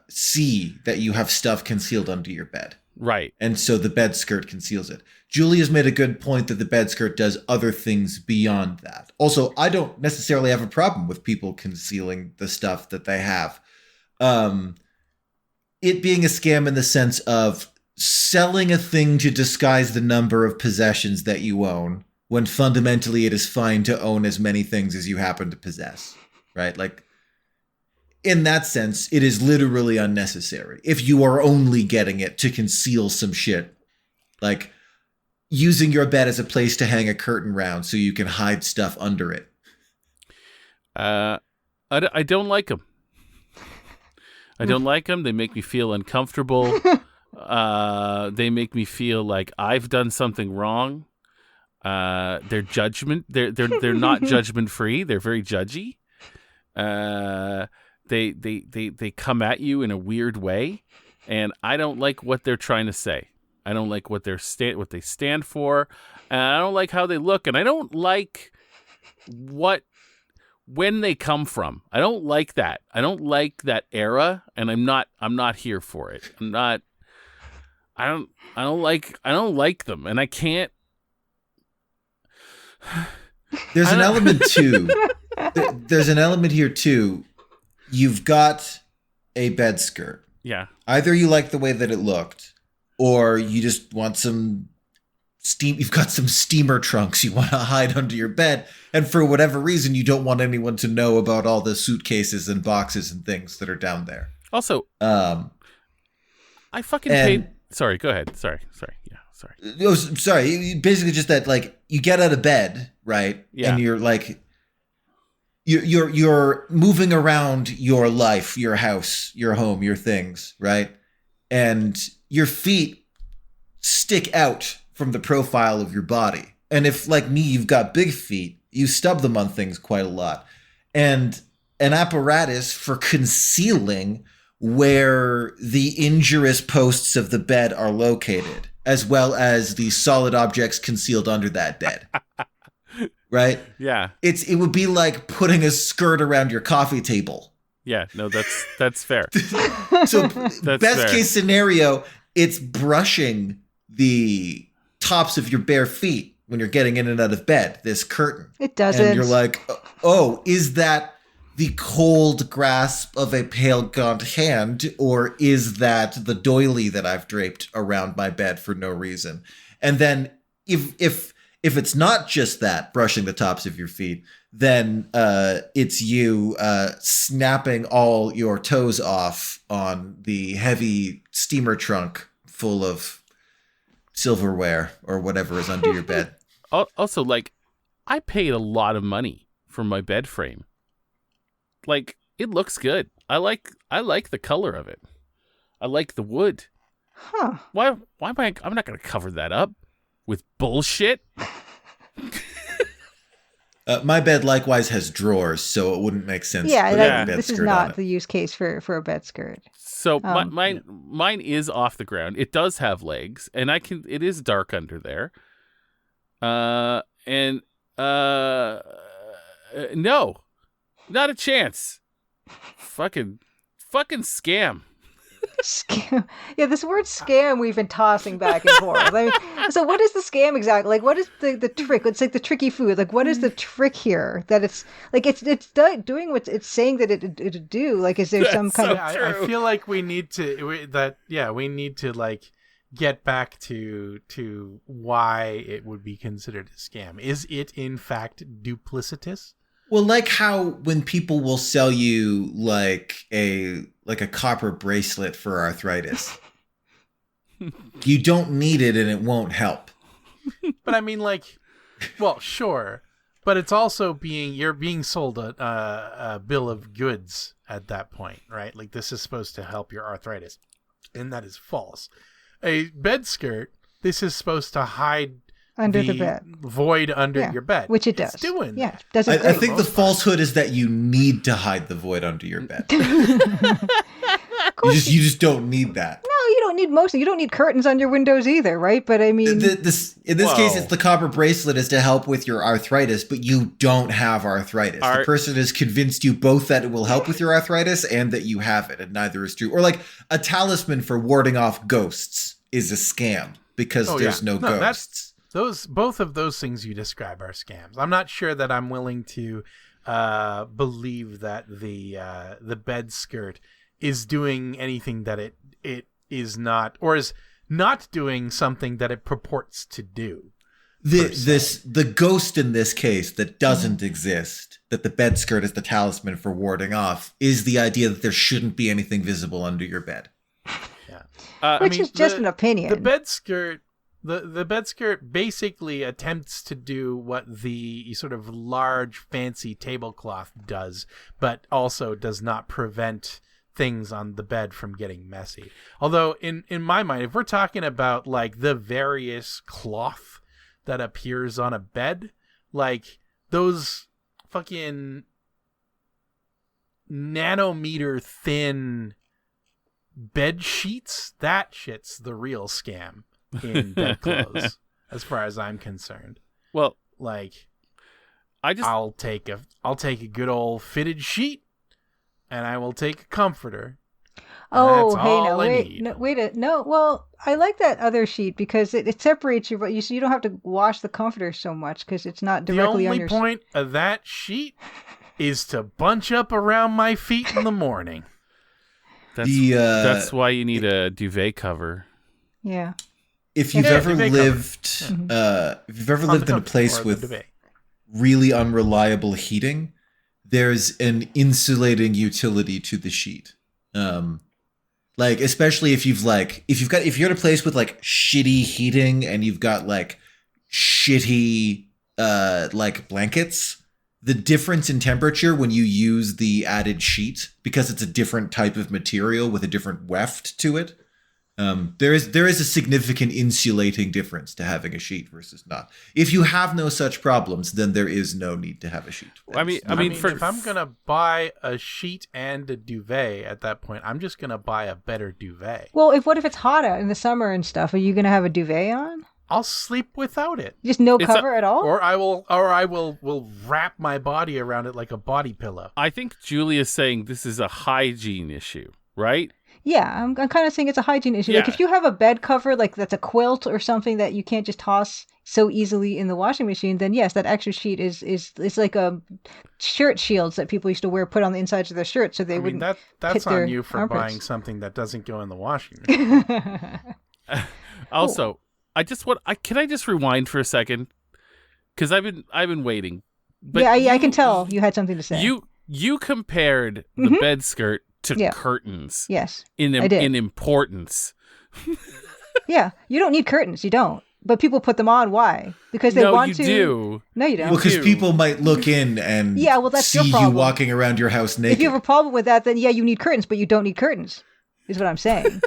see that you have stuff concealed under your bed. Right. And so the bed skirt conceals it. Julia's made a good point that the bed skirt does other things beyond that. Also, I don't necessarily have a problem with people concealing the stuff that they have. It being a scam in the sense of selling a thing to disguise the number of possessions that you own, when fundamentally it is fine to own as many things as you happen to possess, right? Like, in that sense, it is literally unnecessary. If you are only getting it to conceal some shit, like using your bed as a place to hang a curtain round so you can hide stuff under it. I don't like them. I don't like them. They make me feel uncomfortable. They make me feel like I've done something wrong. They're not judgment free. They're very judgy. They come at you in a weird way, and I don't like what they're trying to say. I don't like what they stand for, and I don't like how they look, and I don't like when they come from. I don't like that. I don't like that era, and I'm not here for it. I don't like them, and I can't. There's an element too. There's an element here too. You've got a bed skirt. Yeah. Either you like the way that it looked, or you just want some steam. You've got some steamer trunks you want to hide under your bed, and for whatever reason, you don't want anyone to know about all the suitcases and boxes and things that are down there. Also, I fucking paid. Sorry, go ahead. Sorry. Yeah, sorry. Oh, sorry. Basically, just that, like, you get out of bed, right? Yeah. And you're like, you're moving around your life, your house, your home, your things, right? And your feet stick out from the profile of your body. And if, like me, you've got big feet, you stub them on things quite a lot. And an apparatus for concealing where the injurious posts of the bed are located, as well as the solid objects concealed under that bed. Right? Yeah. It would be like putting a skirt around your coffee table. Yeah, no, that's fair. So That's best fair. case scenario, it's brushing the tops of your bare feet when you're getting in and out of bed, this curtain. It doesn't. And you're like, oh, is that the cold grasp of a pale gaunt hand, or is that the doily that I've draped around my bed for no reason? And then if it's not just that, brushing the tops of your feet, then it's you snapping all your toes off on the heavy steamer trunk full of silverware or whatever is under your bed. Also, like, I paid a lot of money for my bed frame. Like, it looks good. I like the color of it. I like the wood. Huh. Why am I'm not going to cover that up with bullshit. My bed likewise has drawers, so it wouldn't make sense. Yeah, putting a that- bed this is skirt on not it. the use case for a bed skirt. So mine is off the ground. It does have legs, and it is dark under there. No, not a chance. Fucking scam. Scam. Yeah, this word scam we've been tossing back and forth. I mean, so what is the scam exactly? Like, what is the trick? It's like the tricky food. Like, what is the trick here? That it's like it's doing what it's saying that it'd do. Like, is there some kind of? I feel like we need to like get back to why it would be considered a scam. Is it in fact duplicitous? Well, like how when people will sell you like a copper bracelet for arthritis, you don't need it and it won't help. But I mean, like, well, sure, but it's also you're being sold a bill of goods at that point, right? Like, this is supposed to help your arthritis, and that is false. A bed skirt, this is supposed to hide Under the bed. void under your bed, which it does. It's doing. Yeah, does it I great. think the falsehood is that you need to hide the void under your bed. You just don't need that. No, you don't need you don't need curtains on your windows either, right? But I mean, In this case, it's the copper bracelet is to help with your arthritis, but you don't have arthritis. The person has convinced you both that it will help with your arthritis and that you have it, and neither is true. Or like a talisman for warding off ghosts is a scam because there's no ghosts. Both of those things you describe are scams. I'm not sure that I'm willing to believe that the bed skirt is doing anything that it is not, or is not doing something that it purports to do. The ghost in this case that doesn't exist, that the bed skirt is the talisman for warding off, is the idea that there shouldn't be anything visible under your bed. Yeah, which is just an opinion. The bed skirt basically attempts to do what the sort of large fancy tablecloth does, but also does not prevent things on the bed from getting messy. Although in my mind, if we're talking about like the various cloth that appears on a bed, like those fucking nanometer thin bed sheets, that shit's the real scam in bed clothes, as far as I'm concerned. Well, like, I'll take a good old fitted sheet, and I will take a comforter. Oh, That's hey, all no, I wait, need. no, wait, no. Well, I like that other sheet because it separates you, but you don't have to wash the comforter so much because it's not The directly on only your. point of that sheet is to bunch up around my feet in the morning. That's why you need a duvet cover. Yeah. If you've ever lived, Yeah. if you've ever lived in a place with really unreliable heating, there's an insulating utility to the sheet. Like especially if you're in a place with like shitty heating and you've got like shitty like blankets, the difference in temperature when you use the added sheet, because it's a different type of material with a different weft to it, there is a significant insulating difference to having a sheet versus not. If you have no such problems, then there is no need to have a sheet. I mean, if I'm gonna buy a sheet and a duvet at that point, I'm just gonna buy a better duvet. Well, what if it's hot out in the summer and stuff? Are you gonna have a duvet on? I'll sleep without it. Just no cover at all? Or I will wrap my body around it like a body pillow. I think Julia's saying this is a hygiene issue, right? Yeah, I'm kind of saying it's a hygiene issue. Yeah. Like if you have a bed cover, like that's a quilt or something that you can't just toss so easily in the washing machine, then yes, that extra sheet is like a shirt shields that people used to wear put on the insides of their shirts so they wouldn't. That's hit their on you for armpits. buying something that doesn't go in the washing machine. Also, can I just rewind for a second? Because I've been waiting. But yeah, I can tell you had something to say. You compared the bed skirt to curtains. Yes, in importance. Yeah, you don't need curtains. You don't. But people put them on. Why? Because they want to. No, you do. No, you don't. Well, because people might look in and that's see your you problem. walking around your house naked. If you have a problem with that, then yeah, you need curtains, but you don't need curtains. Is what I'm saying.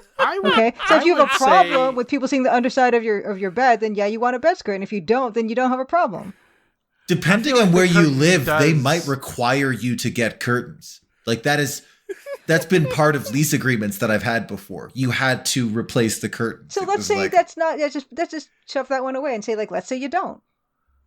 Okay, so if you have a problem with people seeing the underside of your bed, then yeah, you want a bed skirt, and if you don't, then you don't have a problem. Depending on where you live, they might require you to get curtains. Like that's been part of lease agreements that I've had before. You had to replace the curtains. So let's say let's just shove that one away and say, like, let's say you don't.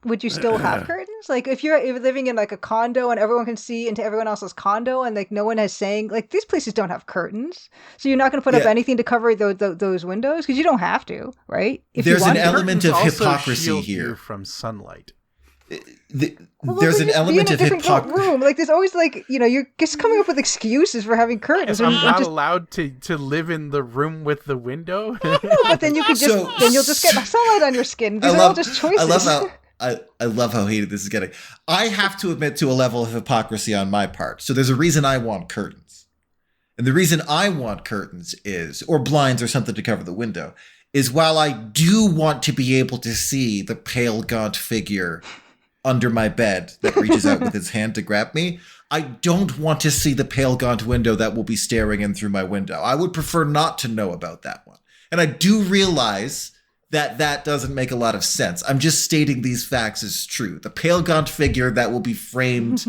Would you still have curtains? Like if you're living in like a condo and everyone can see into everyone else's condo and like no one is saying, like, these places don't have curtains. So you're not going to put up anything to cover those windows because you don't have to, right? If there's you want an element of hypocrisy here. You from sunlight. There's an element of hypocrisy. Room. Like there's always like, you're just coming up with excuses for having curtains. I'm not allowed to live in the room with the window. But then you could then you'll just get sunlight on your skin. These are all just choices. I love how heated this is getting. I have to admit to a level of hypocrisy on my part. So there's a reason I want curtains. And the reason I want curtains or blinds or something to cover the window, is while I do want to be able to see the pale, gaunt figure under my bed that reaches out with his hand to grab me, I don't want to see the pale, gaunt window that will be staring in through my window. I would prefer not to know about that one. And I do realize that doesn't make a lot of sense. I'm just stating these facts as true. The pale, gaunt figure that will be framed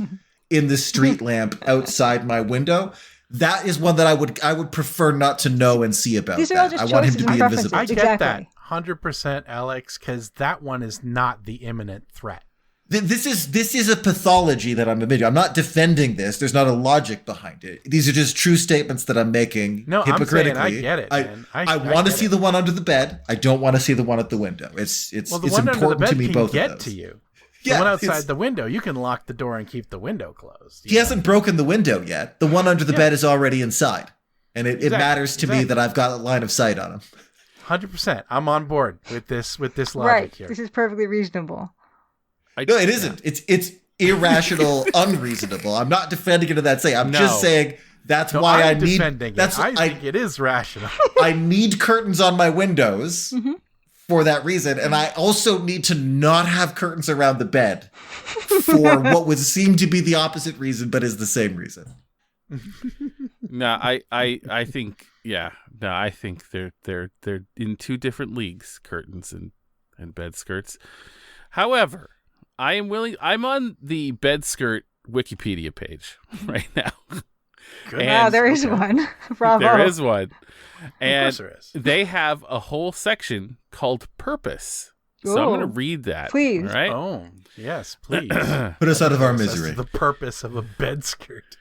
in the street lamp outside my window, that is one that I would prefer not to know and see about. These are all just I want him to be invisible. I get that 100%, Alex, because that one is not the imminent threat. This is a pathology that I'm admitting. I'm not defending this. There's not a logic behind it. These are just true statements that I'm making hypocritically. I'm saying I get it, man. I want to see the one under the bed. I don't want to see the one at the window. It's important to me, both of those. Get to you. The one outside the window, you can lock the door and keep the window closed. He hasn't broken the window yet. The one under the bed is already inside. And it matters to me that I've got a line of sight on him. 100%. I'm on board with this logic right. here. This is perfectly reasonable. No, it isn't. It's irrational, unreasonable. I'm not defending it in that say. I'm just saying that's why I need. I think it is rational. I need curtains on my windows for that reason, and I also need to not have curtains around the bed for what would seem to be the opposite reason, but is the same reason. No, I think I think they're in two different leagues, curtains and bed skirts. However, I'm on the bed skirt Wikipedia page right now. Wow, there is one. Bravo. There is one. And there is. They have a whole section called Purpose So I'm going to Oh, read that. please. All right. Oh, yes, please. Put us out of our That's misery. the purpose of a bed skirt.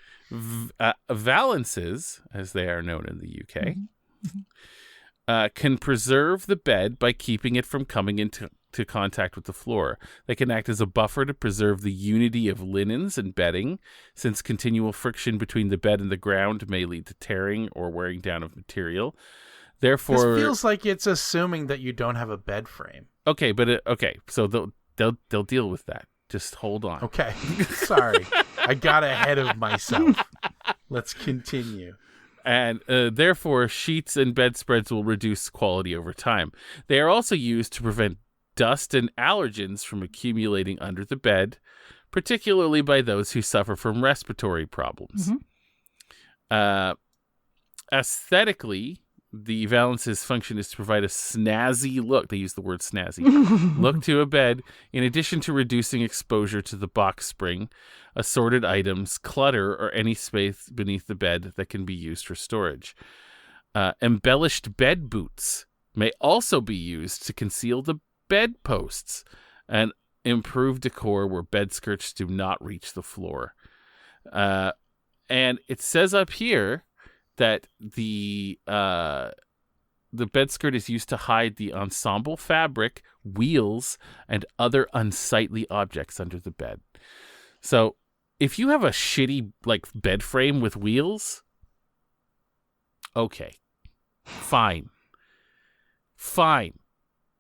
Valances, as they are known in the UK, Mm-hmm. Can preserve the bed by keeping it from coming into contact with the floor. They can act as a buffer to preserve the unity of linens and bedding, since continual friction between the bed and the ground may lead to tearing or wearing down of material. Therefore, This feels like it's assuming that you don't have a bed frame. okay, but so they'll deal with that. Just hold on. Okay, sorry, I got ahead of myself. Let's continue. And therefore, sheets and bedspreads will reduce quality over time. They are also used to prevent dust and allergens from accumulating under the bed, particularly by those who suffer from respiratory problems. Aesthetically, the Valance's function is to provide a snazzy look. They use the word snazzy. Look to a bed, in addition to reducing exposure to the box spring, assorted items, clutter, or any space beneath the bed that can be used for storage. Embellished bed boots may also be used to conceal the bed posts and improve decor where bed skirts do not reach the floor. And it says up here that the bed skirt is used to hide the ensemble fabric, wheels, and other unsightly objects under the bed. So if you have a shitty bed frame with wheels, okay, fine.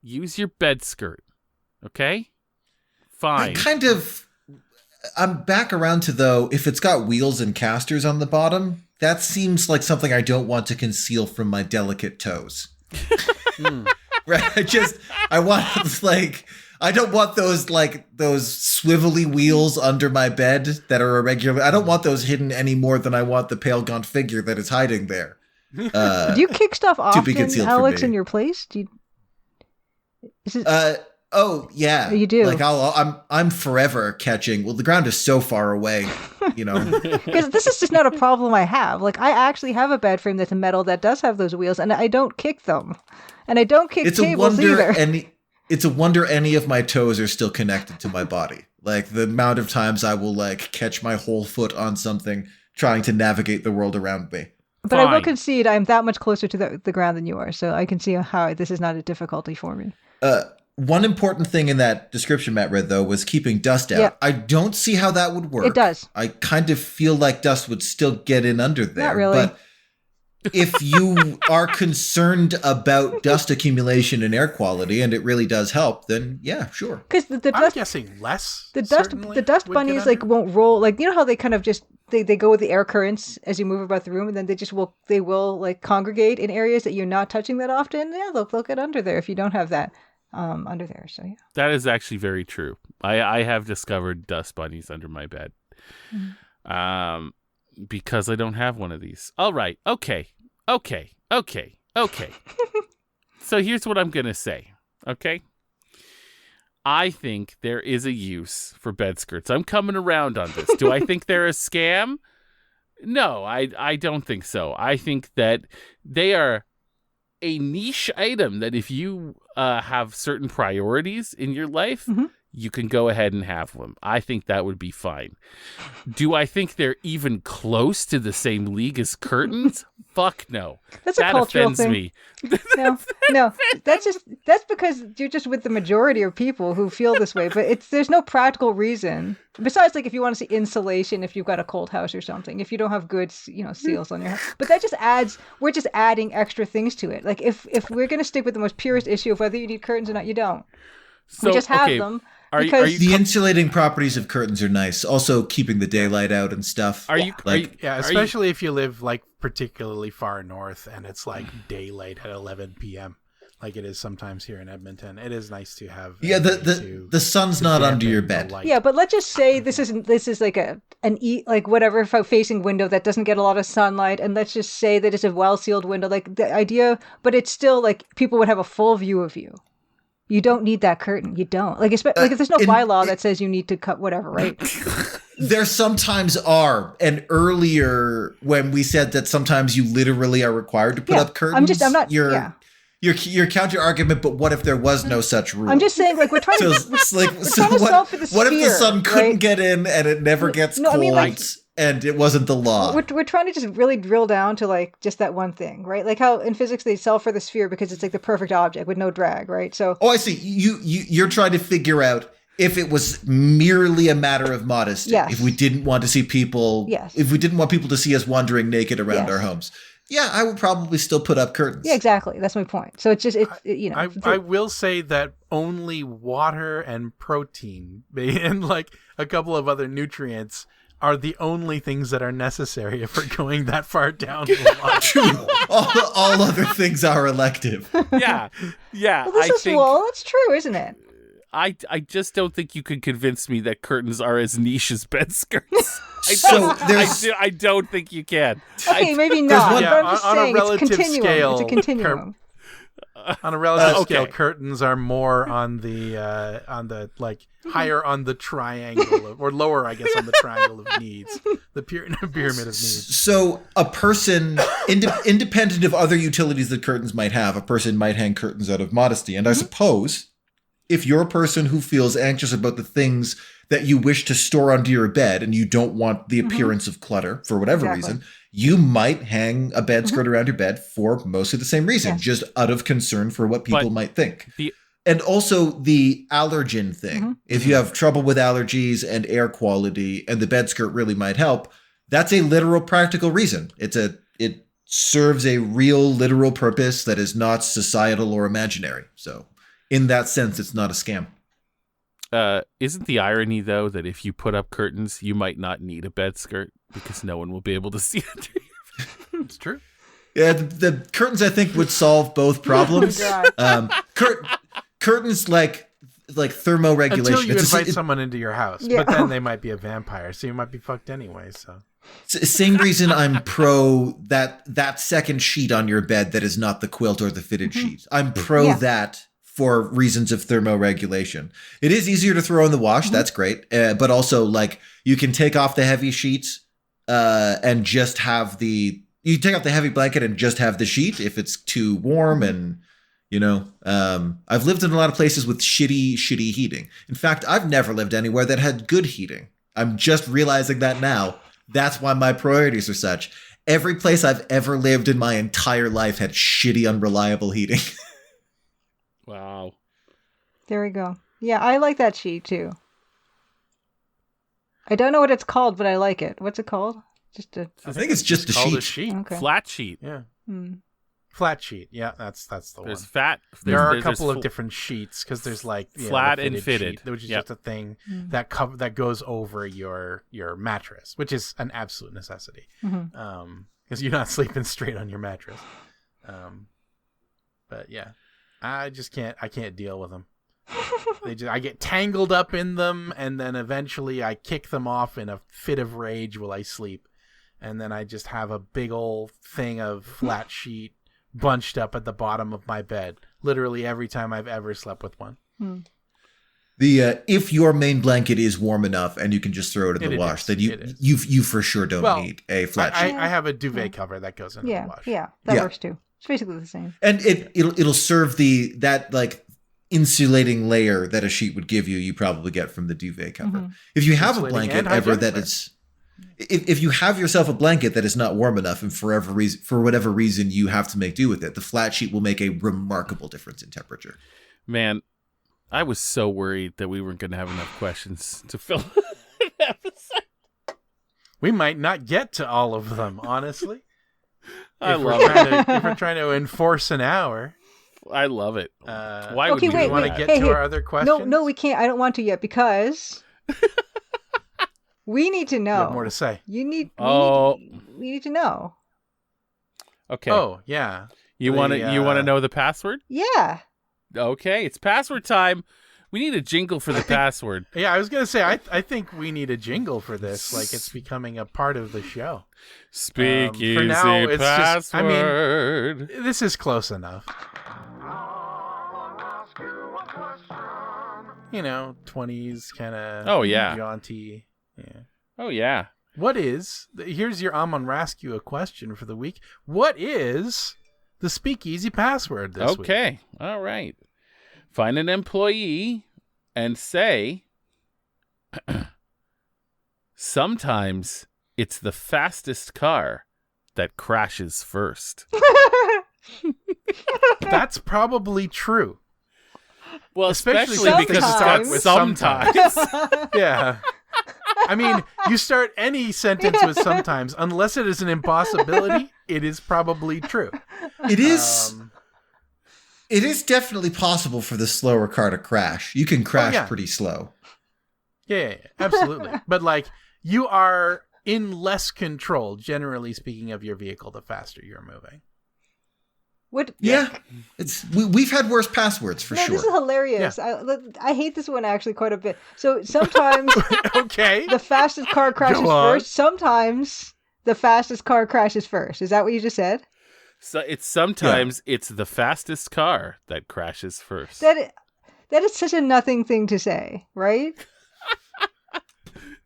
Use your bed skirt, okay? Fine. I'm back around to, though, if it's got wheels and casters on the bottom, that seems like something I don't want to conceal from my delicate toes. Right? I don't want those swivelly wheels under my bed that are irregular. I don't want those hidden any more than I want the pale gaunt figure that is hiding there. Do you kick stuff often, concealed from Alex, me. in your place? Is it? Oh yeah, You do. I'm forever catching. Well, the ground is so far away, you know. Because this is just not a problem I have. I actually have a bed frame that's metal that does have those wheels, and I don't kick them, and I don't kick tables either. It's a wonder any of my toes are still connected to my body. The amount of times I will catch my whole foot on something, trying to navigate the world around me. But I will concede I'm that much closer to the ground than you are, so I can see how this is not a difficulty for me. One important thing in that description Matt read, though, was keeping dust out. Yeah. I don't see how that would work. It does. I kind of feel like dust would still get in under there. Not really. But if you are concerned about dust accumulation and air quality, and it really does help, then yeah, sure. Because the I'm dust, guessing less. the certainly dust would bunnies get under. won't roll. You know how they kind of just they go with the air currents as you move about the room, and then they will congregate in areas that you're not touching that often. Yeah, they'll get under there if you don't have that under there. So yeah, That is actually very true. I have discovered dust bunnies under my bed. Because I don't have one of these. All right. Okay. So here's what I'm going to say. Okay. I think there is a use for bed skirts. I'm coming around on this. Do I think they're a scam? No, I don't think so. I think that they are a niche item that if you have certain priorities in your life, you can go ahead and have them. I think that would be fine. Do I think they're even close to the same league as curtains? Fuck no. that's a cultural offends thing. me. No, that's because you're just with the majority of people who feel this way. But there's no practical reason besides if you want to see insulation, if you've got a cold house or something, if you don't have good seals on your house. But that just adds. We're just adding extra things to it. If we're gonna stick with the most purest issue of whether you need curtains or not, you don't. So, we just have okay, them. Are because The insulating properties of curtains are nice. Also, keeping the daylight out and stuff. Yeah, especially if you live particularly far north and it's daylight at 11 p.m. like it is sometimes here in Edmonton. It is nice to have. Yeah, the sun's not under your bed. Yeah, but let's just say this is whatever facing window that doesn't get a lot of sunlight, and let's just say that it's a well sealed window. The idea, but it's still people would have a full view of you. You don't need that curtain. You don't if there's no bylaw that says you need to cut whatever, right? There sometimes are, and earlier when we said that sometimes you literally are required to put up curtains, your counter argument, but what if there was no such rule? I'm just saying, like, we're trying to solve for the sphere. What if the sun couldn't right? get in and it never gets cold? I mean, like, and it wasn't the law. We're trying to just really drill down to like just that one thing, right? Like how in physics they solve for the sphere because it's like the perfect object with no drag, right? So I see. You're trying to figure out if it was merely a matter of modesty. Yes. If we didn't want to see people. Yes. If we didn't want people to see us wandering naked around our homes. Yeah, I would probably still put up curtains. Yeah, exactly. That's my point. So it's just I will say that only water and protein and like a couple of other nutrients are the only things that are necessary if we're going that far down the line. True. All other things are elective. Yeah. Well, that's true, isn't it? I just don't think you could convince me that curtains are as niche as bed skirts. I don't think you can. Okay, maybe not. But I'm just on saying, a relative it's a continuum. scale, It's a continuum. On a relative Okay. scale, curtains are more on the like higher on the triangle or lower, I guess, on the triangle of needs, the pyramid of needs. So a person, independent of other utilities that curtains might have, a person might hang curtains out of modesty. And I suppose if you're a person who feels anxious about the things that you wish to store under your bed and you don't want the appearance of clutter for whatever reason, you might hang a bed skirt around your bed for mostly the same reason, just out of concern for what people might think. And also the allergen thing. If you have trouble with allergies and air quality and the bed skirt really might help, that's a literal practical reason. It serves a real literal purpose that is not societal or imaginary. So in that sense, it's not a scam. Isn't the irony, though, that if you put up curtains, you might not need a bed skirt because no one will be able to see under your It's true. Yeah, the curtains, I think, would solve both problems. Curtains like thermoregulation. Until you invite someone into your house, but then they might be a vampire, so you might be fucked anyway. So same reason I'm pro that second sheet on your bed that is not the quilt or the fitted sheet. I'm pro that for reasons of thermoregulation. It is easier to throw in the wash. That's great. But also, like, you can take off the heavy sheets and just have you take off the heavy blanket and just have the sheet if it's too warm. And, I've lived in a lot of places with shitty heating. In fact, I've never lived anywhere that had good heating. I'm just realizing that now. That's why my priorities are such. Every place I've ever lived in my entire life had shitty, unreliable heating. Wow. There we go. Yeah, I like that sheet too. I don't know what it's called, but I like it. What's it called? I think it's just a sheet. Okay. Flat sheet. Yeah. Flat sheet. Yeah, that's the There's one. fat. There are a couple of different sheets because there's like flat the and fitted, sheet, which is just a thing that goes over your mattress, which is an absolute necessity. Because you're not sleeping straight on your mattress. But yeah. I can't deal with them. I get tangled up in them, and then eventually I kick them off in a fit of rage while I sleep. And then I just have a big old thing of flat sheet bunched up at the bottom of my bed, literally every time I've ever slept with one. If your main blanket is warm enough and you can just throw it in the wash, then you for sure don't need a flat sheet. I have a duvet cover that goes in the wash. Yeah, that works too. It's basically the same. And it'll serve that like insulating layer that a sheet would give you. You probably get from the duvet cover. If you have a blanket ever that is, if you have yourself a blanket that is not warm enough, and for whatever reason you have to make do with it, the flat sheet will make a remarkable difference in temperature. Man, I was so worried that we weren't going to have enough questions to fill an episode. We might not get to all of them, honestly. I love it. If we're trying to enforce an hour. I love it. Why would okay, we want to get to our other questions? No, we can't. I don't want to yet because we need to know. You have more to say. We need to know. Okay. Oh, yeah. You want to know the password? Yeah. Okay, it's password time. We need a jingle for the password. Yeah, I was going to say, I think we need a jingle for this. Like, it's becoming a part of the show. Speakeasy for now, it's Password. Just, this is close enough. 20s kind of jaunty. Yeah. Oh, yeah. Here's your I'm on Rescue a question for the week. What is the Speakeasy Password this week. Okay. All right. Find an employee and say, sometimes it's the fastest car that crashes first. That's probably true. Well, especially because it Sometimes. starts with sometimes. Yeah. I mean, you start any sentence with sometimes, unless it is an impossibility, it is probably true. It is. It is definitely possible for the slower car to crash. You can crash pretty slow. Yeah, absolutely. But like, you are in less control, generally speaking, of your vehicle the faster you're moving. We've had worse passwords for sure. This is hilarious. Yeah. I hate this one actually quite a bit. So sometimes okay, the fastest car crashes first. Sometimes the fastest car crashes first. Is that what you just said? So it's sometimes it's the fastest car that crashes first. That is such a nothing thing to say, right?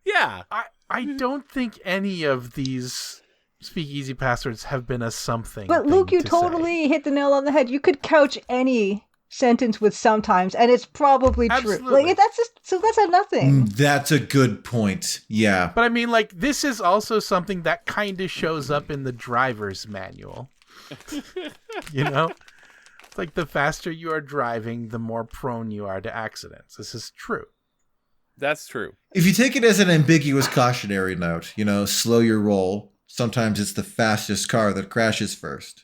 Yeah. I don't think any of these Speakeasy Passwords have been a something. But Luke, you totally hit the nail on the head. You could couch any sentence with sometimes, and it's probably true. Like that's a nothing. That's a good point. Yeah. But I mean, like, this is also something that kind of shows up in the driver's manual. You know? It's like the faster you are driving, the more prone you are to accidents. This is true. That's true. If you take it as an ambiguous cautionary note, slow your roll. Sometimes it's the fastest car that crashes first,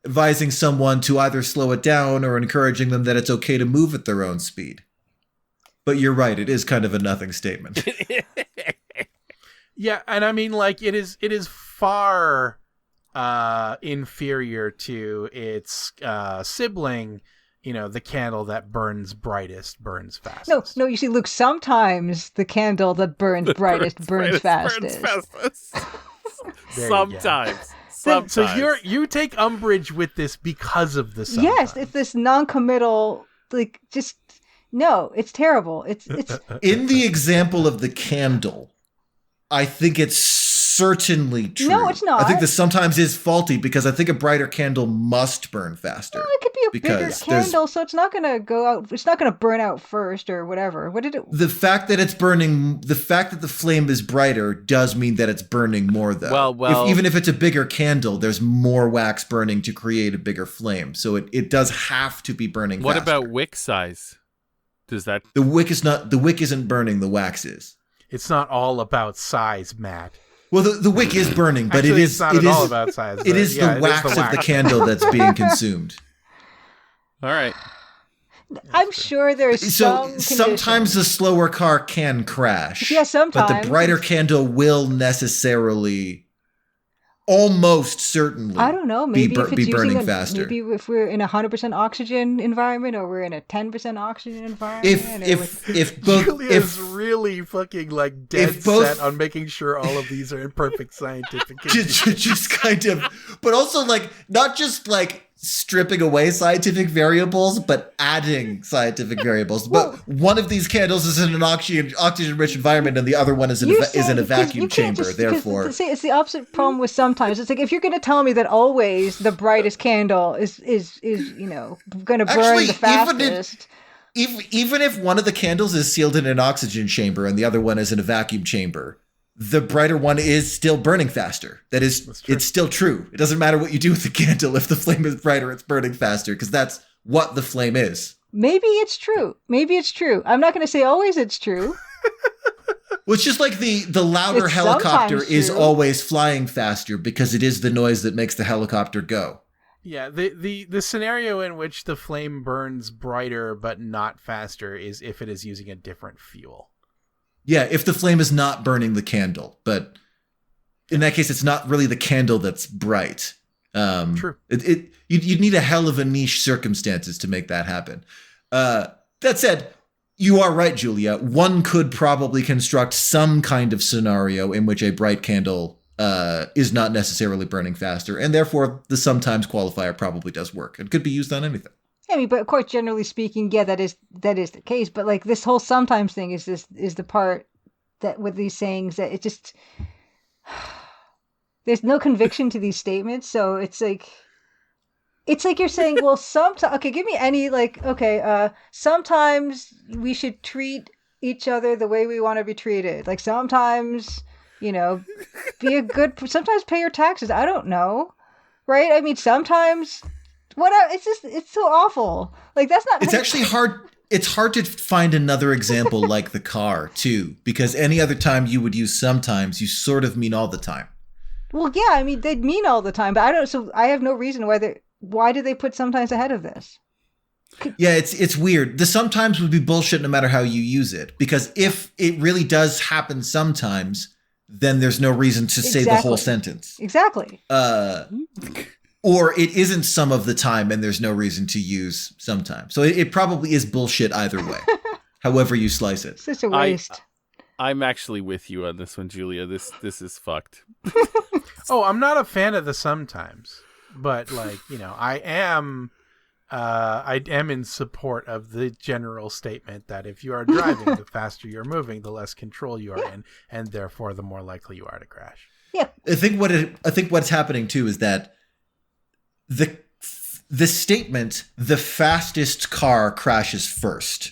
advising someone to either slow it down or encouraging them that it's okay to move at their own speed. But you're right, it is kind of a nothing statement. Yeah, and I mean, like, it is far inferior to its sibling, the candle that burns brightest burns fastest. No, you see, Luke, sometimes the candle that burns brightest burns fastest. Sometimes. So you take umbrage with this because of the sometimes. Yes, it's this non-committal, like, just, no, it's terrible. It's In the example of the candle, I think it's certainly true. No, it's not. I think this sometimes is faulty because I think a brighter candle must burn faster. No, it could be a bigger candle, so it's not going to go out. It's not going to burn out first or whatever. What did it? The fact that it's burning, the fact that the flame is brighter does mean that it's burning more, though. Well, even if it's a bigger candle, there's more wax burning to create a bigger flame. So it does have to be burning What faster. about wick size? Does that? The wick isn't burning, the wax is. It's not all about size, Matt. Well, the wick is burning, but Actually, it's not all about size. It is the wax of the candle that's being consumed. All right. I'm sure there's sometimes the slower car can crash. Yeah, sometimes. But the brighter candle will necessarily, almost certainly, I don't know. Maybe be burning faster. Maybe if we're in a 100% oxygen environment, or we're in a 10% oxygen environment. If both, Julia's really fucking like dead set on making sure all of these are in perfect scientific condition. just kind of, but also like not just like stripping away scientific variables, but adding scientific variables. But one of these candles is in an oxygen-rich environment, and the other one is in a vacuum chamber. Therefore, it's the opposite problem with sometimes. It's like if you're going to tell me that always the brightest candle is going to burn the fastest. Even if one of the candles is sealed in an oxygen chamber and the other one is in a vacuum chamber, the brighter one is still burning faster. It's still true. It doesn't matter what you do with the candle. If the flame is brighter, it's burning faster because that's what the flame is. Maybe it's true. I'm not going to say always it's true. Well, it's just like the louder It's helicopter sometimes is true. always flying faster because it is the noise that makes the helicopter go. Yeah, the scenario in which the flame burns brighter but not faster is if it is using a different fuel. Yeah, if the flame is not burning the candle, but in that case, it's not really the candle that's bright. True. You'd need a hell of a niche circumstances to make that happen. That said, you are right, Julia. One could probably construct some kind of scenario in which a bright candle is not necessarily burning faster, and therefore the sometimes qualifier probably does work. It could be used on anything. I mean, but of course, generally speaking, yeah, that is the case. But like this whole sometimes thing is the part that with these sayings that it just there's no conviction to these statements. So it's like It's like you're saying, well, sometimes, okay, give me any, like, okay, sometimes we should treat each other the way we want to be treated. Like, sometimes, sometimes pay your taxes. I don't know. Right? I mean, sometimes, it's so awful. Like, that's not. It's actually hard. It's hard to find another example like the car, too, because any other time you would use sometimes, you sort of mean all the time. Well, yeah, I mean, they'd mean all the time, but so I have no reason why did they put sometimes ahead of this? Yeah, it's weird. The sometimes would be bullshit no matter how you use it, because if it really does happen sometimes, then there's no reason to say the whole sentence. Exactly. Or it isn't some of the time and there's no reason to use sometimes. So it probably is bullshit either way, however you slice it. Such a waste. I'm actually with you on this one, Julia. This is fucked. Oh, I'm not a fan of the sometimes, but like, I am in support of the general statement that if you are driving, the faster you're moving, the less control you are in, and therefore the more likely you are to crash. Yeah. I think what's happening too is that the statement "the fastest car crashes first"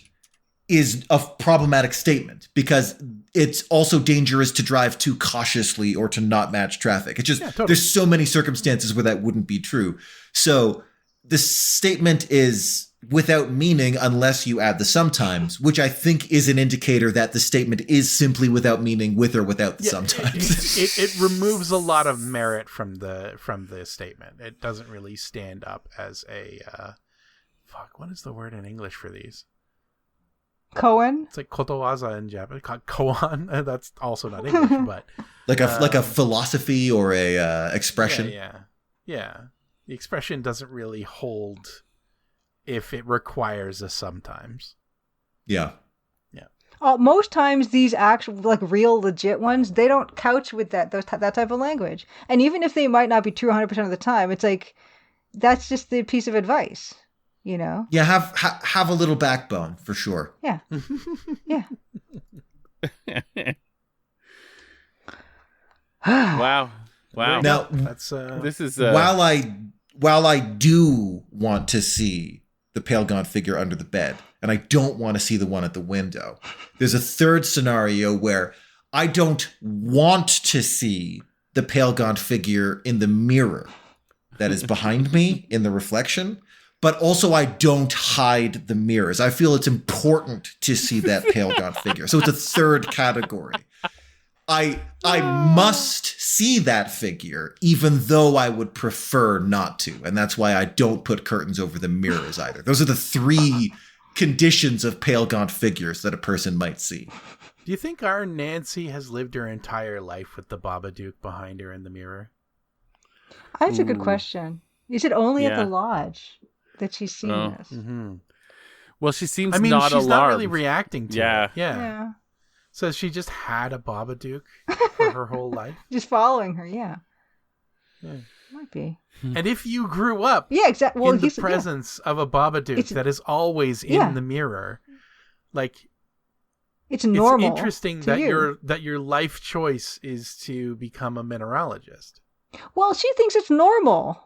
is a problematic statement because it's also dangerous to drive too cautiously or to not match traffic. It's just There's so many circumstances where that wouldn't be true. So the statement is without meaning unless you add the sometimes, which I think is an indicator that the statement is simply without meaning with or without the sometimes. It removes a lot of merit from the statement. It doesn't really stand up as a what is the word in English for these? Koan? It's like kotowaza in Japanese. Koan. That's also not English, but like a philosophy or a expression. Yeah. The expression doesn't really hold if it requires a sometimes. Yeah. Most times these actual, like, real legit ones, they don't couch with that type of language. And even if they might not be true 100% of the time, it's like, that's just the piece of advice, Yeah, have a little backbone for sure. Yeah. Yeah. Wow. Now, that's this is while I do want to see the pale gaunt figure under the bed, and I don't want to see the one at the window, there's a third scenario where I don't want to see the pale gaunt figure in the mirror that is behind me in the reflection, but also I don't hide the mirrors. I feel it's important to see that pale gaunt figure. So it's a third category. I must see that figure, even though I would prefer not to. And that's why I don't put curtains over the mirrors either. Those are the three conditions of pale gaunt figures that a person might see. Do you think our Nancy has lived her entire life with the Babadook behind her in the mirror? That's a good question. Is it only at the lodge that she's seen this? Mm-hmm. Well, she seems she's not alarmed. not really reacting to it. Yeah. So she just had a Babadook for her whole life? Just following her, yeah. Might be. And if you grew up exactly. Well, in the presence of a Babadook that is always in the mirror, like, it's normal. It's interesting that your life choice is to become a mineralogist. Well, she thinks it's normal.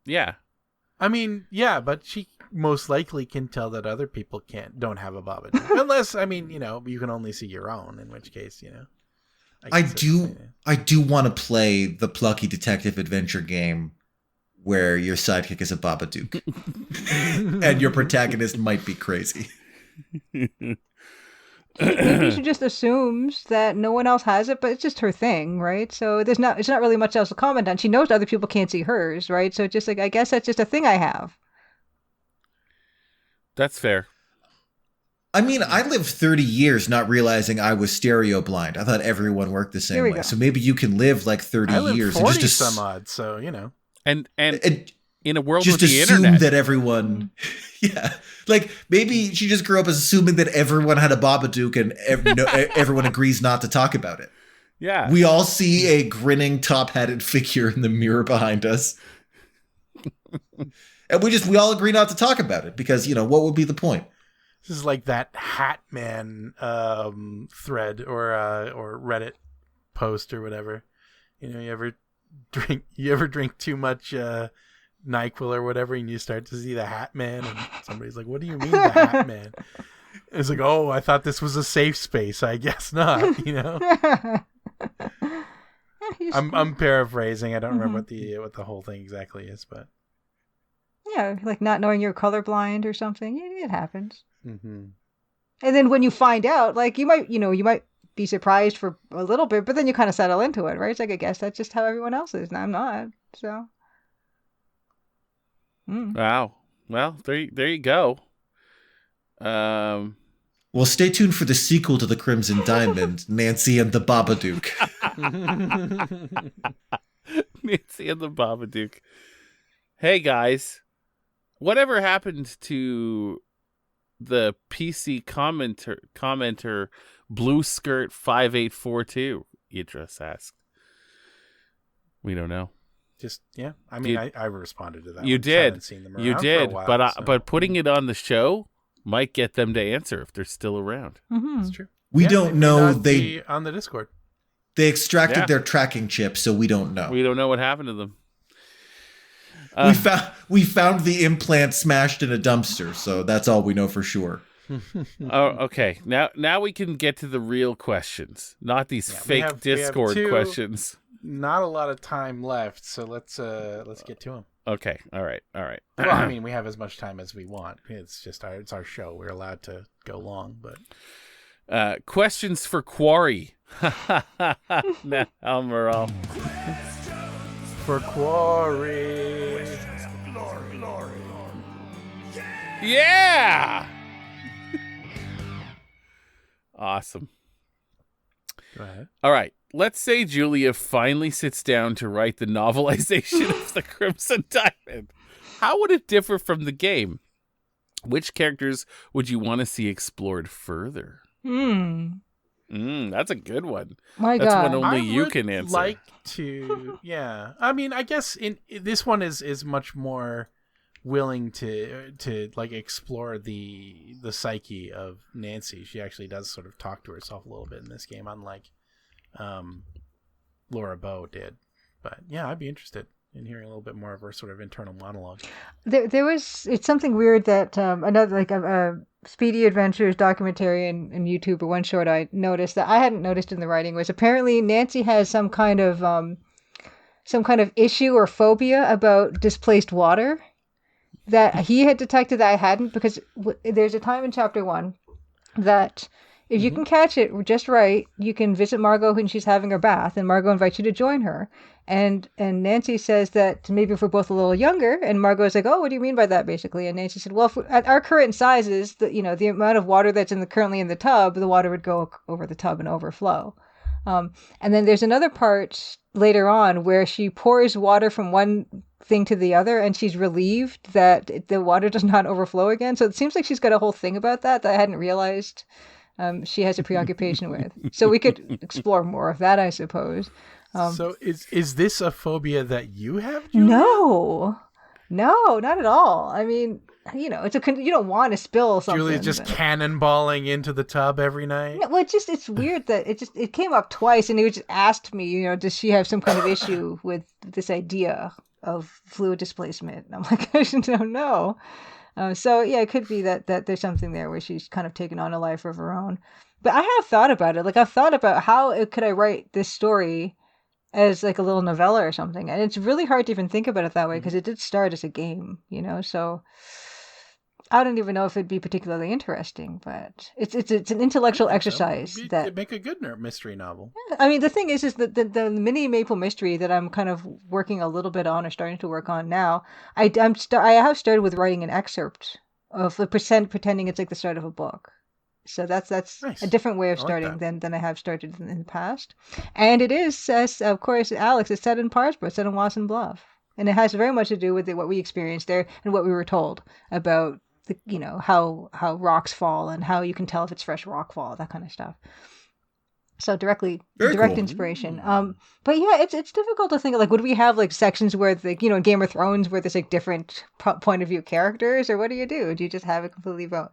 Yeah. I mean, yeah, but she most likely can tell that other people don't have a Babadook. Unless, you can only see your own, in which case, I do want to play the plucky detective adventure game where your sidekick is a Babadook. And your protagonist might be crazy. Maybe she just assumes that no one else has it, but it's just her thing, right? So it's not really much else to comment on. She knows other people can't see hers, right? So just like, I guess that's just a thing I have. That's fair. I mean, I lived 30 years not realizing I was stereo blind. I thought everyone worked the same way. Go. So maybe you can live like 30 years 40 and just some odd, so And in a world just with the assume internet, that everyone, like maybe she just grew up assuming that everyone had a Babadook and everyone agrees not to talk about it. Yeah, we all see a grinning top-hatted figure in the mirror behind us, and we all agree not to talk about it because what would be the point? This is like that Hat Man thread or Reddit post or whatever. You ever drink too much NyQuil or whatever, and you start to see the Hat Man, and somebody's like, "What do you mean the Hat Man?" It's like, "Oh, I thought this was a safe space. I guess not." You know. I'm paraphrasing. I don't remember what the whole thing exactly is, but yeah, like not knowing you're colorblind or something. It happens. Mm-hmm. And then when you find out, like you might be surprised for a little bit, but then you kind of settle into it, right? It's like, I guess that's just how everyone else is, and I'm not. So. Wow. Well, there you go. Well, stay tuned for the sequel to The Crimson Diamond, Nancy and the Babadook. Nancy and the Babadook. Hey, guys. Whatever happened to the PC commenter Blue Skirt 5842? Idris asked. We don't know. Just yeah. I mean, I responded to that. You one. did. Haven't seen them You around did. for a while, But putting it on the show might get them to answer if they're still around. That's true. We don't know. They on the Discord. They extracted their tracking chip, so we don't know. We don't know what happened to them. We found the implant smashed in a dumpster, so that's all we know for sure. Oh, okay. Now we can get to the real questions, not these fake Discord questions. Not a lot of time left, so let's get to them. Okay. All right. Well, I mean, we have as much time as we want. It's just it's our show. We're allowed to go long, but questions for Quarry. Nah, Almeral. For Quarry. Yeah. Awesome. Go ahead. All right. Let's say Julia finally sits down to write the novelization of The Crimson Diamond. How would it differ from the game? Which characters would you want to see explored further? That's a good one. That's God. One only you can answer. Like to, yeah. I mean, I guess in this one is much more willing to like explore the psyche of Nancy. She actually does sort of talk to herself a little bit in this game, unlike Laura Bow did. But yeah, I'd be interested in hearing a little bit more of her sort of internal monologue. It's something weird that another like a Speedy Adventures documentary and YouTube, or one short I noticed that I hadn't noticed in the writing, was apparently Nancy has some kind of issue or phobia about displaced water that he had detected that I hadn't, because there's a time in chapter 1 that if you can catch it just right, you can visit Margot when she's having her bath, and Margot invites you to join her. And Nancy says that maybe if we're both a little younger, and Margot's like, "Oh, what do you mean by that?" basically. And Nancy said, "Well, at our current sizes, the amount of water that's currently in the tub, the water would go over the tub and overflow." And then there's another part later on where she pours water from one thing to the other, and she's relieved that the water does not overflow again. So it seems like she's got a whole thing about that I hadn't realized she has a preoccupation with. So we could explore more of that, I suppose. So is this a phobia that you have, Julia? No, not at all. I mean, you don't want to spill something. Julia's just cannonballing into the tub every night. No, well, it's weird that it came up twice, and he just asked me, does she have some kind of issue with this idea of fluid displacement? And I'm like, I don't know. So yeah, it could be that there's something there where she's kind of taken on a life of her own. But I have thought about it. Like, I've thought about how could I write this story as like a little novella or something, and it's really hard to even think about it that way because it did start as a game, so I don't even know if it'd be particularly interesting, but it's an intellectual exercise it'd make a good mystery novel. I mean, the thing is that the mini Maple mystery that I'm kind of working a little bit on, or starting to work on now, I have started with writing an excerpt of the pretending it's like the start of a book. So that's nice. A different way of starting than I have started in the past. And it is, as of course, Alex, it's set in Parsborough, it's set in Wasson Bluff. And it has very much to do with what we experienced there and what we were told about how rocks fall and how you can tell if it's fresh rock fall, that kind of stuff. So direct inspiration. But yeah, it's difficult to think, like, would we have like sections where in Game of Thrones where there's like different point of view characters, or what do? Do you just have it completely about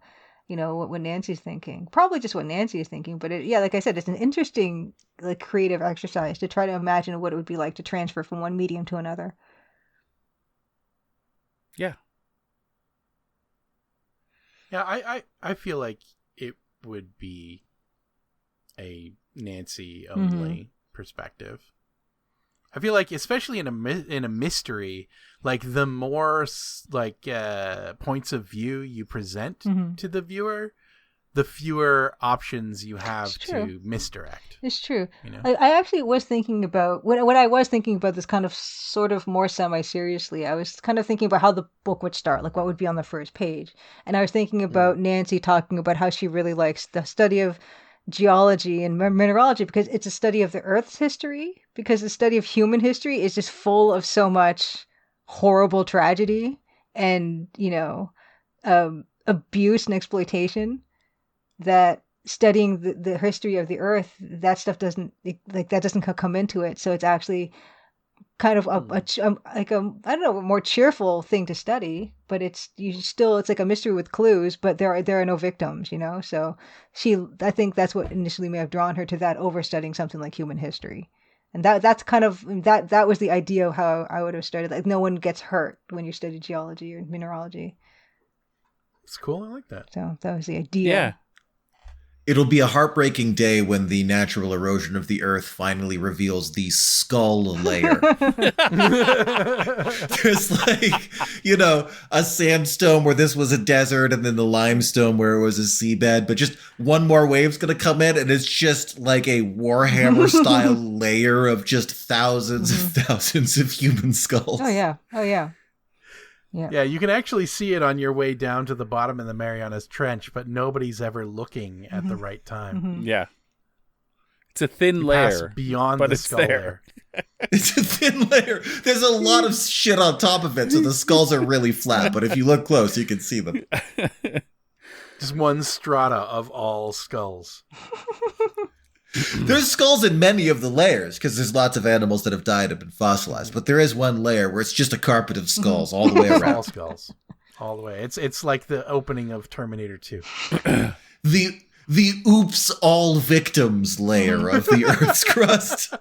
what Nancy's thinking? Probably just what Nancy is thinking, but like I said, it's an interesting like creative exercise to try to imagine what it would be like to transfer from one medium to another. Yeah. Yeah, I feel like it would be a Nancy only perspective. I feel like, especially in a mystery, like the more points of view you present to the viewer, the fewer options you have to misdirect. It's true. You know? I actually was thinking about when I was thinking about this kind of sort of more semi-seriously, I was kind of thinking about how the book would start, like what would be on the first page. And I was thinking about Nancy talking about how she really likes the study of geology and mineralogy because it's a study of the Earth's history, because the study of human history is just full of so much horrible tragedy and, abuse and exploitation, that studying the history of the Earth, that stuff doesn't come into it. So it's actually kind of I don't know, a more cheerful thing to study, but it's like a mystery with clues, but there are no victims, So I think that's what initially may have drawn her to that over studying something like human history. And that's kind of that was the idea of how I would have started. Like, no one gets hurt when you study geology or mineralogy. It's cool. I like that. So that was the idea. Yeah. It'll be a heartbreaking day when the natural erosion of the Earth finally reveals the skull layer. There's a sandstone where this was a desert, and then the limestone where it was a seabed, but just one more wave's going to come in, and it's just like a Warhammer-style layer of just thousands and thousands of human skulls. Oh, yeah. Yeah, you can actually see it on your way down to the bottom of the Marianas Trench, but nobody's ever looking at the right time. Yeah. It's a thin layer. Beyond but the it's skull there. layer. It's a thin layer. There's a lot of shit on top of it, so the skulls are really flat, but if you look close, you can see them. Just one strata of all skulls. There's skulls in many of the layers, because there's lots of animals that have died and been fossilized, but there is one layer where it's just a carpet of skulls all the way around. All skulls. All the way. It's like the opening of Terminator 2. The oops all victims layer of the Earth's crust.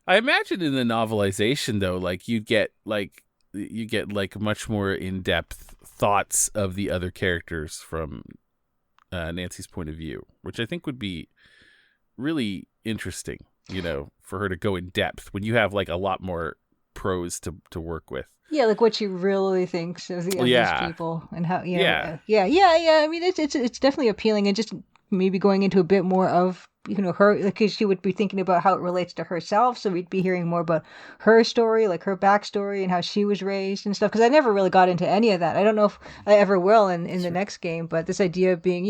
I imagine in the novelization, though, like you get much more in-depth thoughts of the other characters from Nancy's point of view, which I think would be really interesting, for her to go in depth when you have like a lot more prose to work with. Yeah, like what she really thinks of these people and how. Yeah. I mean, it's definitely appealing, and just maybe going into a bit more of her, because she would be thinking about how it relates to herself. So we'd be hearing more about her story, like her backstory and how she was raised and stuff. Because I never really got into any of that. I don't know if I ever will in the next game. But this idea of being,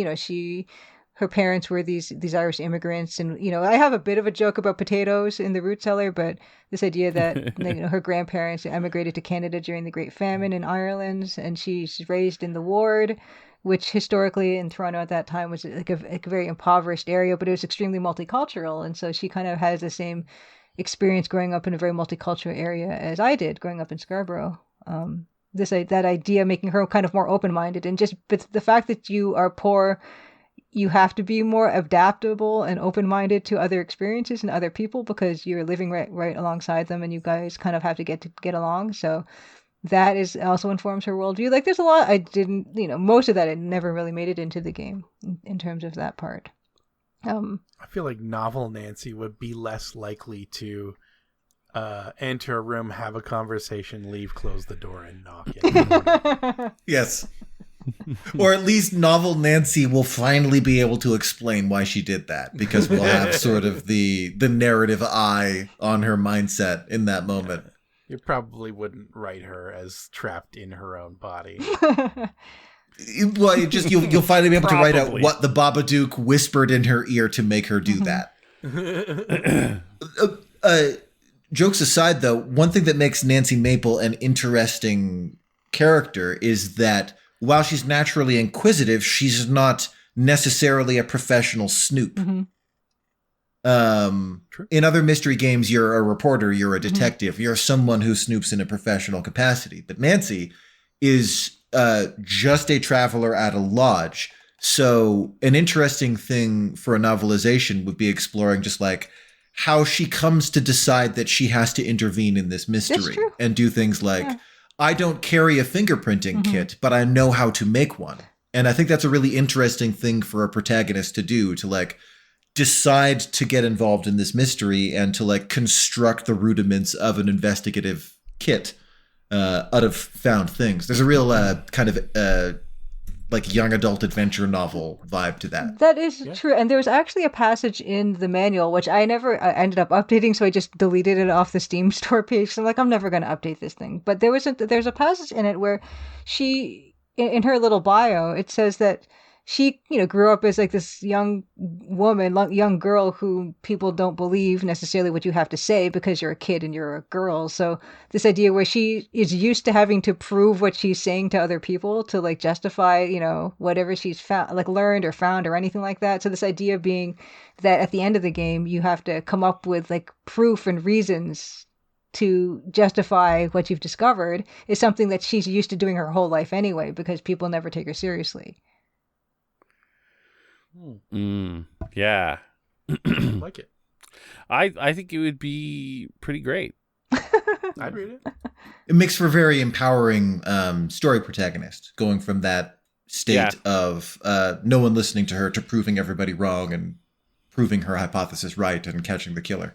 her parents were these Irish immigrants, and I have a bit of a joke about potatoes in the root cellar, but this idea that her grandparents emigrated to Canada during the Great Famine in Ireland, and she's raised in the ward, which historically in Toronto at that time was like a very impoverished area, but it was extremely multicultural, and so she kind of has the same experience growing up in a very multicultural area as I did growing up in Scarborough. That idea making her kind of more open-minded, and but the fact that you are poor, you have to be more adaptable and open-minded to other experiences and other people because you're living right alongside them, and you guys kind of have to get along. So that is also informs her worldview. Like, there's a lot I didn't, most of that I never really made it into the game in terms of that part. I feel like novel Nancy would be less likely to enter a room, have a conversation, leave, close the door, and knock it. Yes. Or at least novel Nancy will finally be able to explain why she did that, because we'll have sort of the narrative eye on her mindset in that moment. You probably wouldn't write her as trapped in her own body. Well, you'll finally be able to write out what the Babadook whispered in her ear to make her do that. Jokes aside, though, one thing that makes Nancy Maple an interesting character is that while she's naturally inquisitive, she's not necessarily a professional snoop. True. In other mystery games, you're a reporter, you're a detective, you're someone who snoops in a professional capacity. But Nancy is just a traveler at a lodge. So an interesting thing for a novelization would be exploring just like, how she comes to decide that she has to intervene in this mystery and do things like, I don't carry a fingerprinting kit, but I know how to make one. And I think that's a really interesting thing for a protagonist to do, to like decide to get involved in this mystery and to like construct the rudiments of an investigative kit out of found things. There's a real kind of like young adult adventure novel vibe to that. That is true. And there was actually a passage in the manual, which I never ended up updating, so I just deleted it off the Steam store page. So I'm like, I'm never going to update this thing. But there's a passage in it where she, in her little bio, it says that she, grew up as like this young woman, young girl who people don't believe necessarily what you have to say because you're a kid and you're a girl. So this idea where she is used to having to prove what she's saying to other people to like justify, whatever she's found, like learned or found or anything like that. So this idea being that at the end of the game, you have to come up with like proof and reasons to justify what you've discovered is something that she's used to doing her whole life anyway, because people never take her seriously. Yeah. I like it. I think it would be pretty great. I'd read it. It makes for a very empowering story protagonist, going from that state of no one listening to her to proving everybody wrong and proving her hypothesis right and catching the killer.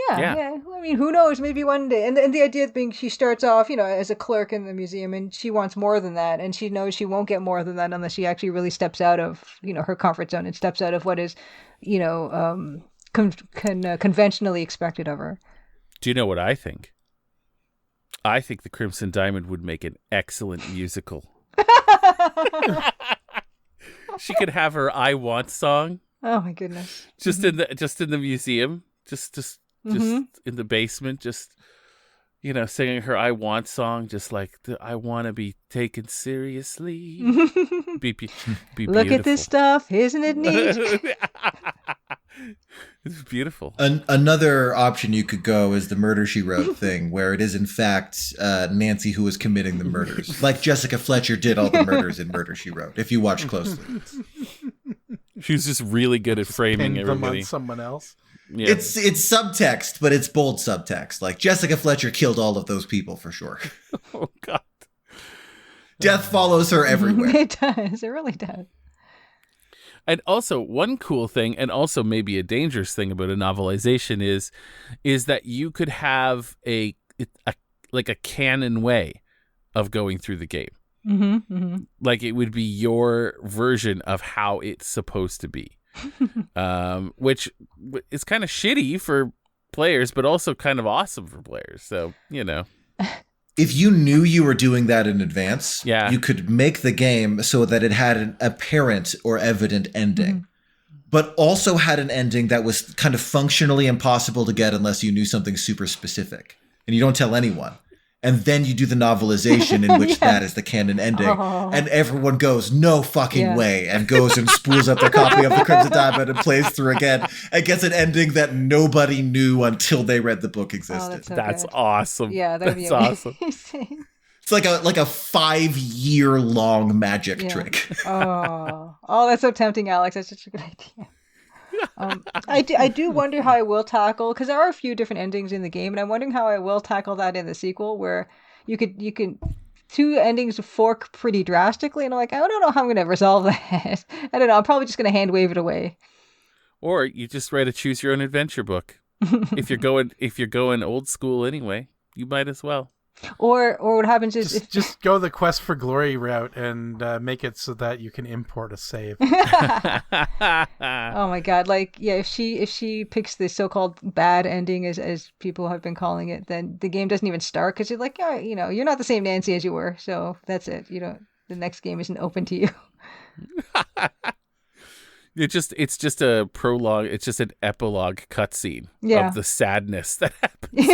Yeah. I mean, who knows? Maybe one day. And the idea being she starts off, as a clerk in the museum, and she wants more than that, and she knows she won't get more than that unless she actually really steps out of, her comfort zone and steps out of what is, conventionally expected of her. Do you know what I think? I think the Crimson Diamond would make an excellent musical. She could have her "I Want" song. Oh my goodness! Just in the museum. Just in the basement, just singing her "I Want" song, just like I want to be taken seriously. be beautiful. Look at this stuff, isn't it neat? It's beautiful. Another option you could go is the Murder, She Wrote thing, where it is in fact Nancy who is committing the murders, like Jessica Fletcher did all the murders in Murder, She Wrote. If you watch closely, she was just really good at framing Pinned them everybody. on someone else. Yeah. It's subtext, but it's bold subtext. Like Jessica Fletcher killed all of those people for sure. Oh God. Death follows her everywhere. It does. It really does. And also, one cool thing, and also maybe a dangerous thing about a novelization is that you could have a canon way of going through the game. Like it would be your version of how it's supposed to be. Which is kind of shitty for players, but also kind of awesome for players. So, If you knew you were doing that in advance, Yeah. you could make the game so that it had an apparent or evident ending, but also had an ending that was kind of functionally impossible to get unless you knew something super specific. And you don't tell anyone. And then you do the novelization in which that is the canon ending. And everyone goes, no fucking way, and goes and spools up their copy of the Crimson Diamond and plays through again and gets an ending that nobody knew until they read the book existed. That's awesome. Yeah, that'd be awesome. amazing. It's like a 5-year long magic trick. Oh, that's so tempting, Alex. That's such a good idea. I do wonder how I will tackle, because there are a few different endings in the game, and I'm wondering how I will tackle that in the sequel, where you can two endings fork pretty drastically, and I'm like, I don't know how I'm going to resolve that. I don't know. I'm probably just going to hand wave it away. Or you just write a choose your own adventure book. If you're going old school anyway, you might as well. Or what happens is just go the Quest for Glory route and make it so that you can import a save. Oh my God! Like, yeah, if she picks the so-called bad ending as people have been calling it, then the game doesn't even start, because you're like, oh, you're not the same Nancy as you were, so that's it. The next game isn't open to you. It's just a prologue. It's just an epilogue cutscene of the sadness that happens.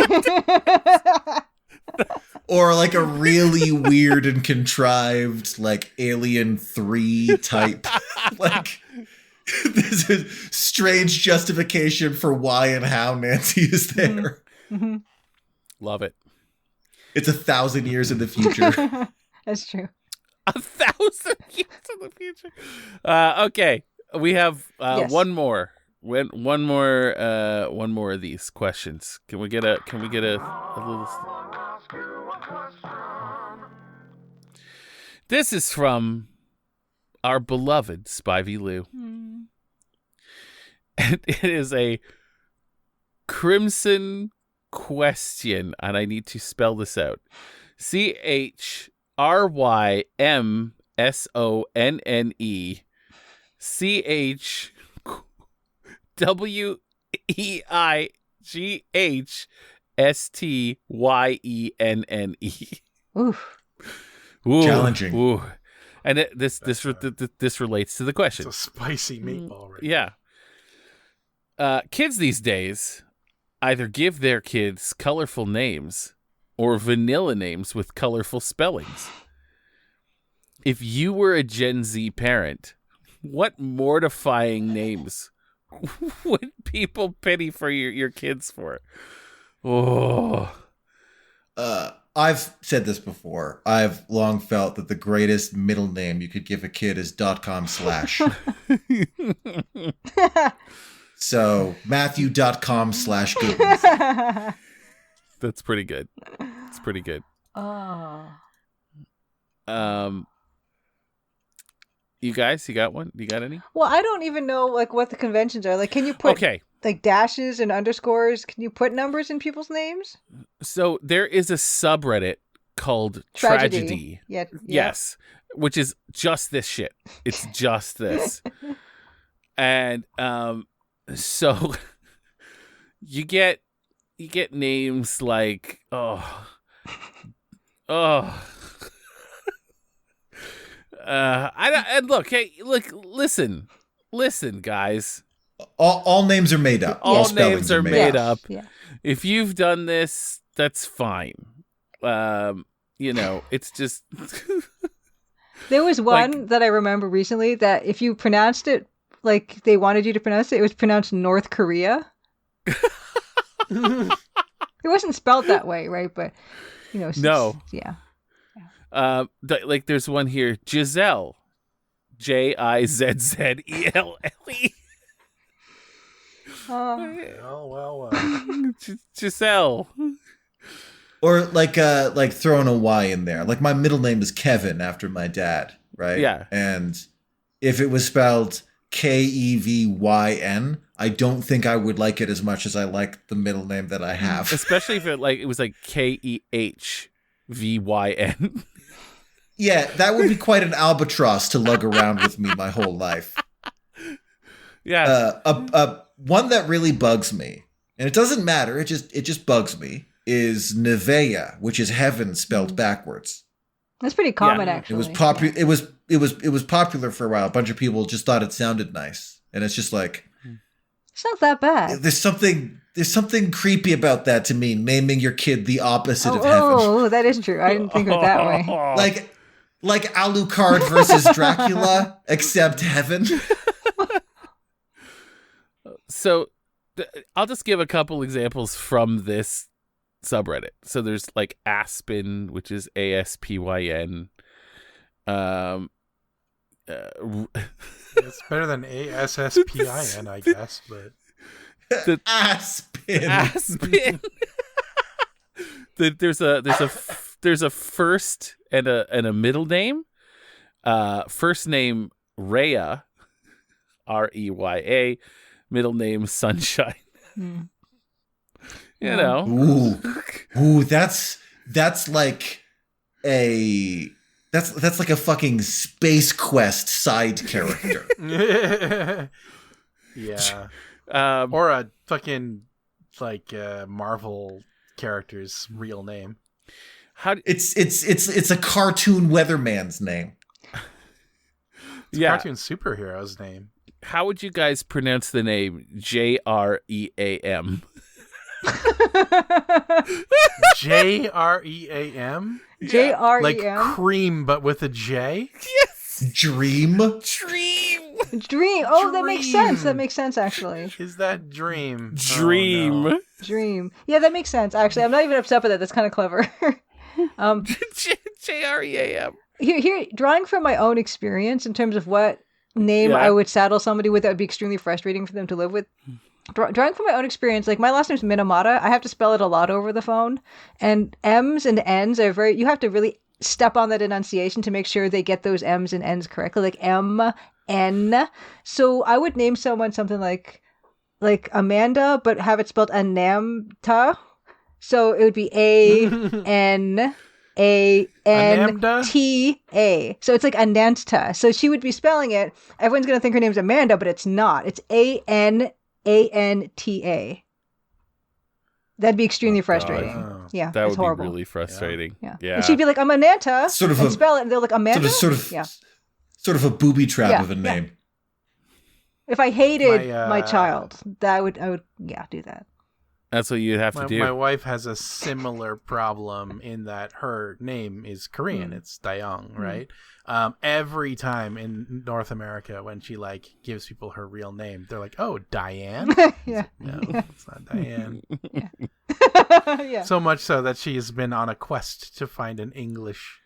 Or like a really weird and contrived, like Alien 3 type, like this is strange justification for why and how Nancy is there. Mm-hmm. Love it. It's 1,000 years in the future. That's true. 1,000 years in the future. Okay, we have one more one more of these questions. Can we get a little? This is from our beloved Spivey Lou. And it is a Chrymsonne Chrweighstyenne, and I need to spell this out. ChrymsonneChrweighstyenne. Oof. Ooh, Challenging. Ooh. And this relates to the question. It's a spicy meatball, right? Yeah. Kids these days either give their kids colorful names or vanilla names with colorful spellings. If you were a Gen Z parent, what mortifying names would people pity for your kids for? Oh. I've said this before. I've long felt that the greatest middle name you could give a kid is .com/. So Matthew.com/goodness. That's pretty good. It's pretty good. Oh. You guys, you got one? You got any? Well, I don't even know like what the conventions are. Like, can you put like dashes and underscores? Can you put numbers in people's names? So there is a subreddit called Tragedy. Yeah. Yes, which is just this shit. It's just this. And so you get names like listen, guys. All names are made up. All names are made up. Yeah. If you've done this, that's fine. It's just. There was one that I remember recently that if you pronounced it like they wanted you to pronounce it, it was pronounced North Korea. It wasn't spelled that way, right? But no. Yeah. There's one here, Giselle, Jizzelle. Well. Giselle. Or like throwing a Y in there. Like my middle name is Kevin after my dad, right? Yeah. And if it was spelled Kevyn, I don't think I would like it as much as I like the middle name that I have. Especially if it was like Kehvyn. Yeah, that would be quite an albatross to lug around with me my whole life. Yeah. One that really bugs me, and it doesn't matter, it just bugs me, is Nevea, which is heaven spelled backwards. That's pretty common, actually. It was popular. It was popular for a while. A bunch of people just thought it sounded nice, and it's just like it's not that bad. There's something creepy about that to me. Naming your kid the opposite of heaven. Oh, that is true. I didn't think of it that way. Like Alucard versus Dracula, except heaven. So, I'll just give a couple examples from this subreddit. So there's like Aspen, which is ASPYN. It's better than ASSPIN, I guess, but the Aspen. There's a first and a middle name. First name Rhea, Reya. Middle name Sunshine. You know. Ooh, that's like a that's like a fucking Space Quest side character. Yeah. Or a fucking like Marvel character's real name. It's a cartoon weatherman's name. It's a cartoon superhero's name. How would you guys pronounce the name JREAM? JREAM? JREM? Like cream, but with a J? Yes! Dream. Oh, that makes sense. That makes sense, actually. Is that Dream? Dream. Oh, no. Dream. Yeah, that makes sense, actually. I'm not even upset with that. That's kind of clever. JREAM. Here, drawing from my own experience in terms of what name Yeah. I would saddle somebody with that would be extremely frustrating for them to live with. Drawing from my own experience, like my last name's Minamata, I have to spell it a lot over the phone, and M's and N's are you have to really step on that enunciation to make sure they get those M's and N's correctly, like M, N. So I would name someone something like Amanda, but have it spelled Anamta. So it would be Anamta. So it's like Ananta. So she would be spelling it. Everyone's going to think her name's Amanda, but it's not. It's Ananta. That'd be extremely frustrating. Oh. Yeah, That it's would horrible. be really frustrating. Yeah. Yeah. And she'd be like, I'm Ananta. Sort of and a- spell it, and they're like, Amanda? Sort of Yeah. sort of a booby trap Yeah, of a yeah. name. If I hated My, my child, I would do that. That's what you'd have to do. My wife has a similar problem in that her name is Korean. It's Dayong, right? Every time in North America when she like gives people her real name, they're like, "Oh, Diane." Yeah. No, it's not Diane. Yeah. So much so that she has been on a quest to find an English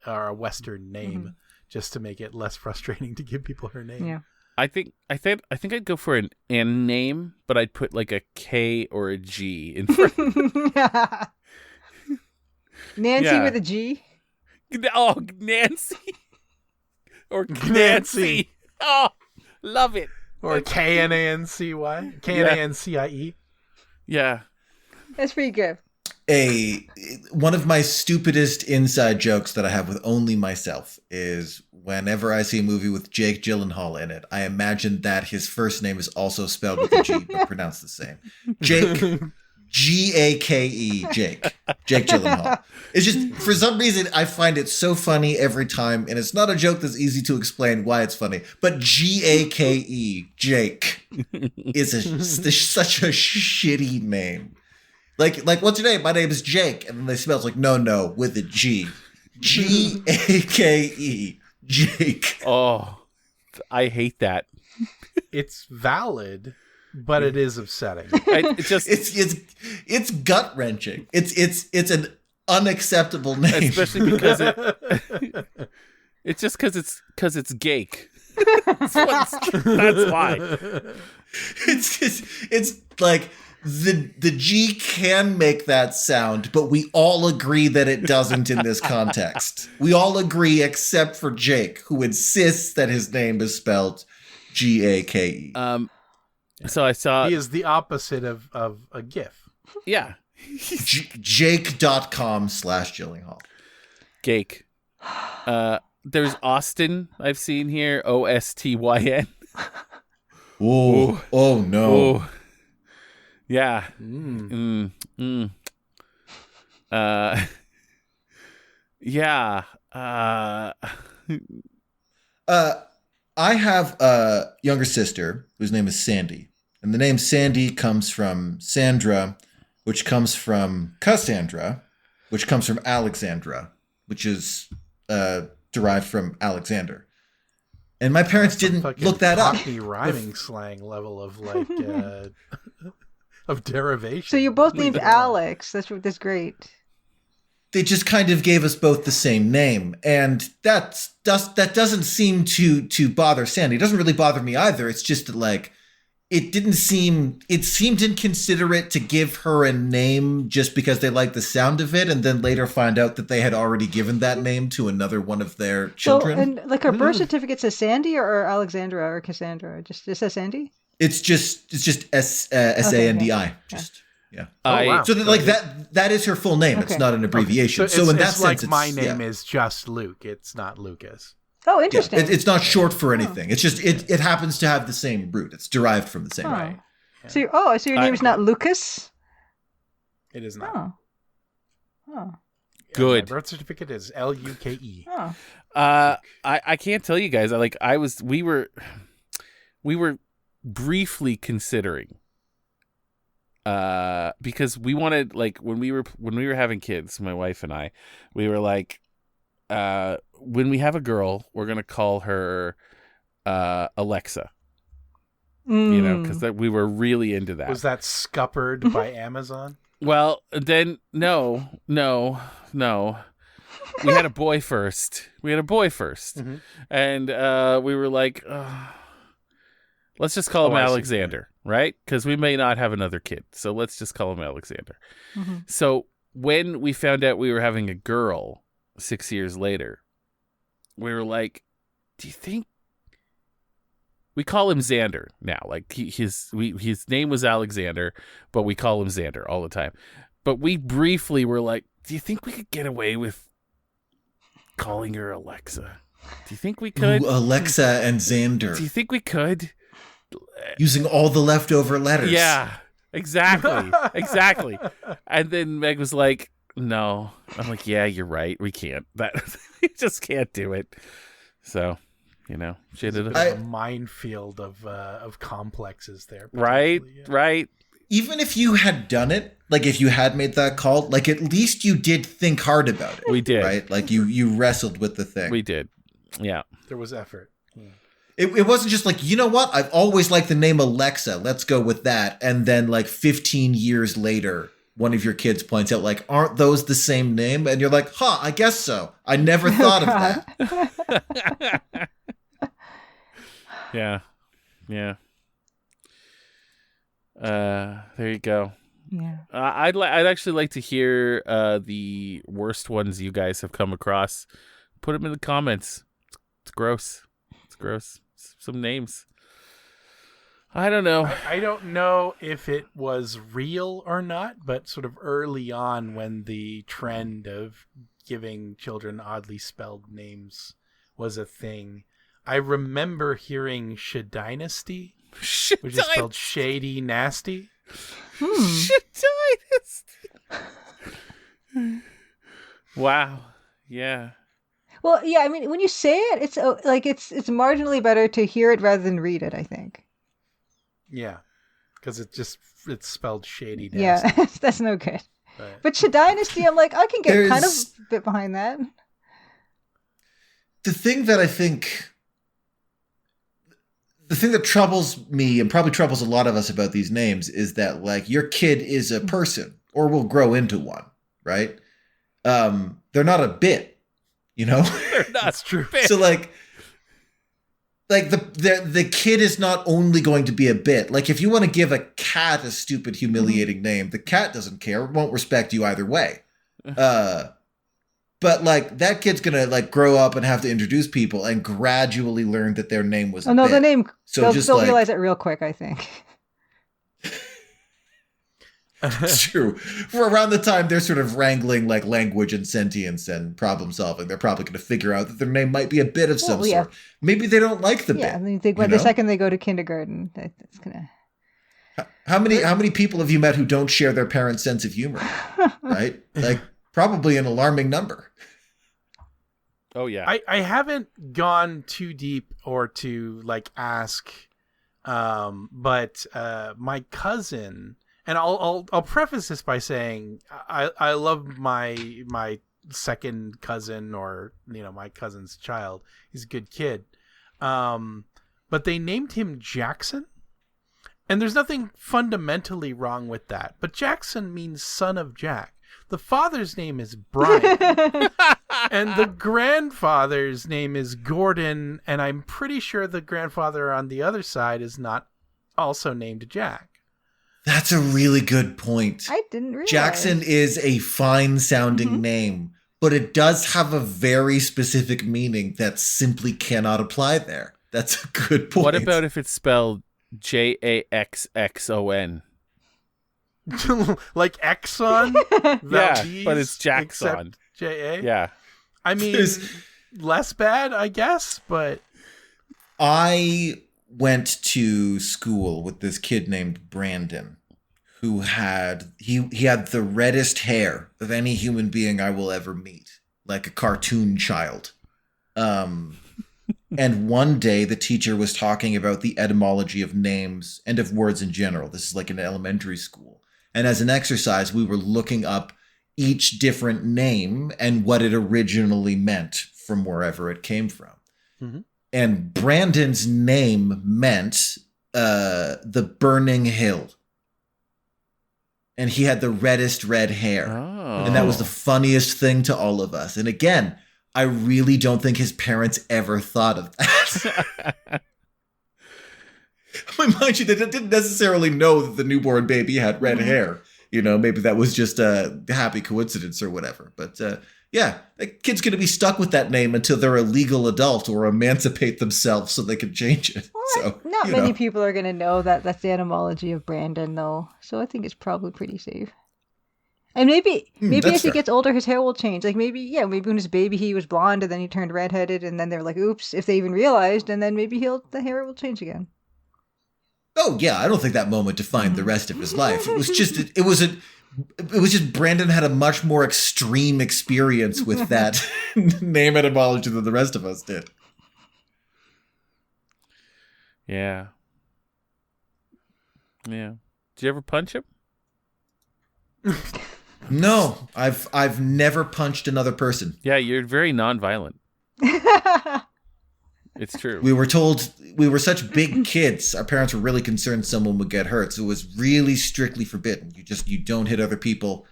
or a Western name just to make it less frustrating to give people her name. Yeah. I think I'd go for an N name, but I'd put like a K or a G in front. Nancy Yeah. with a G. Oh, Nancy or Nancy. Nancy. Oh, love it. Or K-N-A-N-C-Y? K-N-A-N-C-I-E? Yeah. That's pretty good. One of my stupidest inside jokes that I have with only myself is whenever I see a movie with Jake Gyllenhaal in it, I imagine that his first name is also spelled with a G, but pronounced the same. Jake, G-A-K-E, Jake Gyllenhaal. It's just, for some reason, I find it so funny every time, and it's not a joke that's easy to explain why it's funny, but G-A-K-E, Jake, is such a shitty name. Like, what's your name? My name is Jake. And then they spell it's like, no, with a G. G-A-K-E. Jake. Oh, I hate that. It's valid, but it is upsetting. It's gut wrenching. It's an unacceptable name. Especially because it's just because it's Gake. That's why. It's like the G can make that sound, but we all agree that it doesn't in this context. We all agree except for Jake, who insists that his name is spelled G-A-K-E. So I saw. He is the opposite of a GIF. Yeah. Jake.com/Gyllenhaal. Gake. There's Austin I've seen here. Ostyn. Oh no. Oh. Yeah. Yeah. I have a younger sister whose name is Sandy. And the name Sandy comes from Sandra, which comes from Cassandra, which comes from Alexandra, which is derived from Alexander. And my parents didn't look that up. Cockney rhyming slang level of of derivation. So you're both named Alex. That's great. They just kind of gave us both the same name, and that doesn't seem to bother Sandy. It doesn't really bother me either. It's just that, it seemed inconsiderate to give her a name just because they liked the sound of it, and then later find out that they had already given that name to another one of their children. So, and her birth certificate says Sandy or Alexandra or Cassandra? It says Sandy? It's just Sandi. Okay. Just yeah. wow. So that is her full name. Okay. It's not an abbreviation. Okay. So in that it's sense, like my name is just Luke. It's not Lucas. Oh, interesting. it's not short for anything. It's just it happens to have the same root. It's derived from the same root. Right. So your name is not Lucas? It is not. Oh. Good. My birth certificate is Luke. Oh. I can't tell you guys. We were briefly considering, because we wanted, when we were having kids, my wife and I, we were like, when we have a girl, we're gonna call her Alexa. You know, because we were really into that. Was that scuppered by Amazon? Well, then no. we had a boy first. Mm-hmm. And we were like, let's just call him Alexander, right? Because we may not have another kid. So let's just call him Alexander. Mm-hmm. So when we found out we were having a girl 6 years later, we were like, do you think we call him Xander now? Like his name was Alexander, but we call him Xander all the time. But we briefly were like, do you think we could get away with calling her Alexa? Do you think we could? Ooh, Alexa and Xander. Do you think we could? Using all the leftover letters. Yeah, exactly. Exactly. And then Meg was like, no. I'm like, yeah, you're right. We can't. We just can't do it. So, she did a minefield of complexes there. Right, Yeah. right. Even if you had done it, like if you had made that call, like at least you did think hard about it. We did. Right? Like you wrestled with the thing. We did. Yeah. There was effort. Yeah. It wasn't just like, you know what? I've always liked the name Alexa. Let's go with that. And then like 15 years later, one of your kids points out like, aren't those the same name? And you're like, I guess so. I never thought of that. Yeah. Yeah. There you go. Yeah. I'd actually like to hear the worst ones you guys have come across. Put them in the comments. It's gross. It's gross. Some names. I don't know. I don't know if it was real or not, but sort of early on when the trend of giving children oddly spelled names was a thing, I remember hearing Shadynasty, which is spelled shady nasty. Shadynasty. Wow. Yeah. Well, yeah, I mean, when you say it, it's like it's marginally better to hear it rather than read it, I think. Yeah, because it's spelled shady. Yeah, that's no good. But Shadynasty, I'm like, I can get kind of a bit behind that. The thing that troubles me and probably troubles a lot of us about these names is that like your kid is a person or will grow into one, right? They're not a bit. They're not. That's true. So like the kid is not only going to be a bit. Like if you want to give a cat a stupid, humiliating name, the cat doesn't care. It won't respect you either way. But like that kid's gonna like grow up and have to introduce people and gradually learn that their name was. The name. So they'll realize it real quick, I think. It's true. For around the time they're sort of wrangling like language and sentience and problem solving, they're probably going to figure out that their name might be a bit of some sort. Maybe they don't like the bit. Yeah, and you think the second they go to kindergarten, that's gonna. How many people have you met who don't share their parents' sense of humor? Right? Like probably an alarming number. Oh yeah. I haven't gone too deep or to like ask, but my cousin. And I'll preface this by saying I love my second cousin or my cousin's child. He's a good kid, but they named him Jackson, and there's nothing fundamentally wrong with that. But Jackson means son of Jack. The father's name is Brian, and the grandfather's name is Gordon, and I'm pretty sure the grandfather on the other side is not also named Jack. That's a really good point. I didn't realize. Jackson is a fine-sounding name, but it does have a very specific meaning that simply cannot apply there. That's a good point. What about if it's spelled Jaxxon? Like Exxon? Yeah, but it's Jackson. J-A? Yeah. I mean, less bad, I guess, but... I went to school with this kid named Brandon, who had he had the reddest hair of any human being I will ever meet, like a cartoon child. And one day the teacher was talking about the etymology of names and of words in general. This is like in elementary school. And as an exercise, we were looking up each different name and what it originally meant from wherever it came from. Mm-hmm. And Brandon's name meant the burning hill. and he had the reddest red hair. Oh. And that was the funniest thing to all of us. And again, I really don't think his parents ever thought of that. I mean, mind you, they didn't necessarily know that the newborn baby had red hair. You know, maybe that was just a happy coincidence or whatever. But yeah, a kid's going to be stuck with that name until they're a legal adult or emancipate themselves so they can change it. So, not many people are going to know that that's the etymology of Brandon, though. So I think it's probably pretty safe. And maybe as he gets older, his hair will change. Like maybe when he was a baby, he was blonde, and then he turned redheaded, and then they're like, "Oops!" If they even realized, and then maybe the hair will change again. Oh yeah, I don't think that moment defined the rest of his life. It was just Brandon had a much more extreme experience with that name etymology than the rest of us did. Yeah. Yeah. Did you ever punch him? No, I've never punched another person. Yeah, you're very nonviolent. It's true. We were told we were such big kids. Our parents were really concerned someone would get hurt, so it was really strictly forbidden. You don't hit other people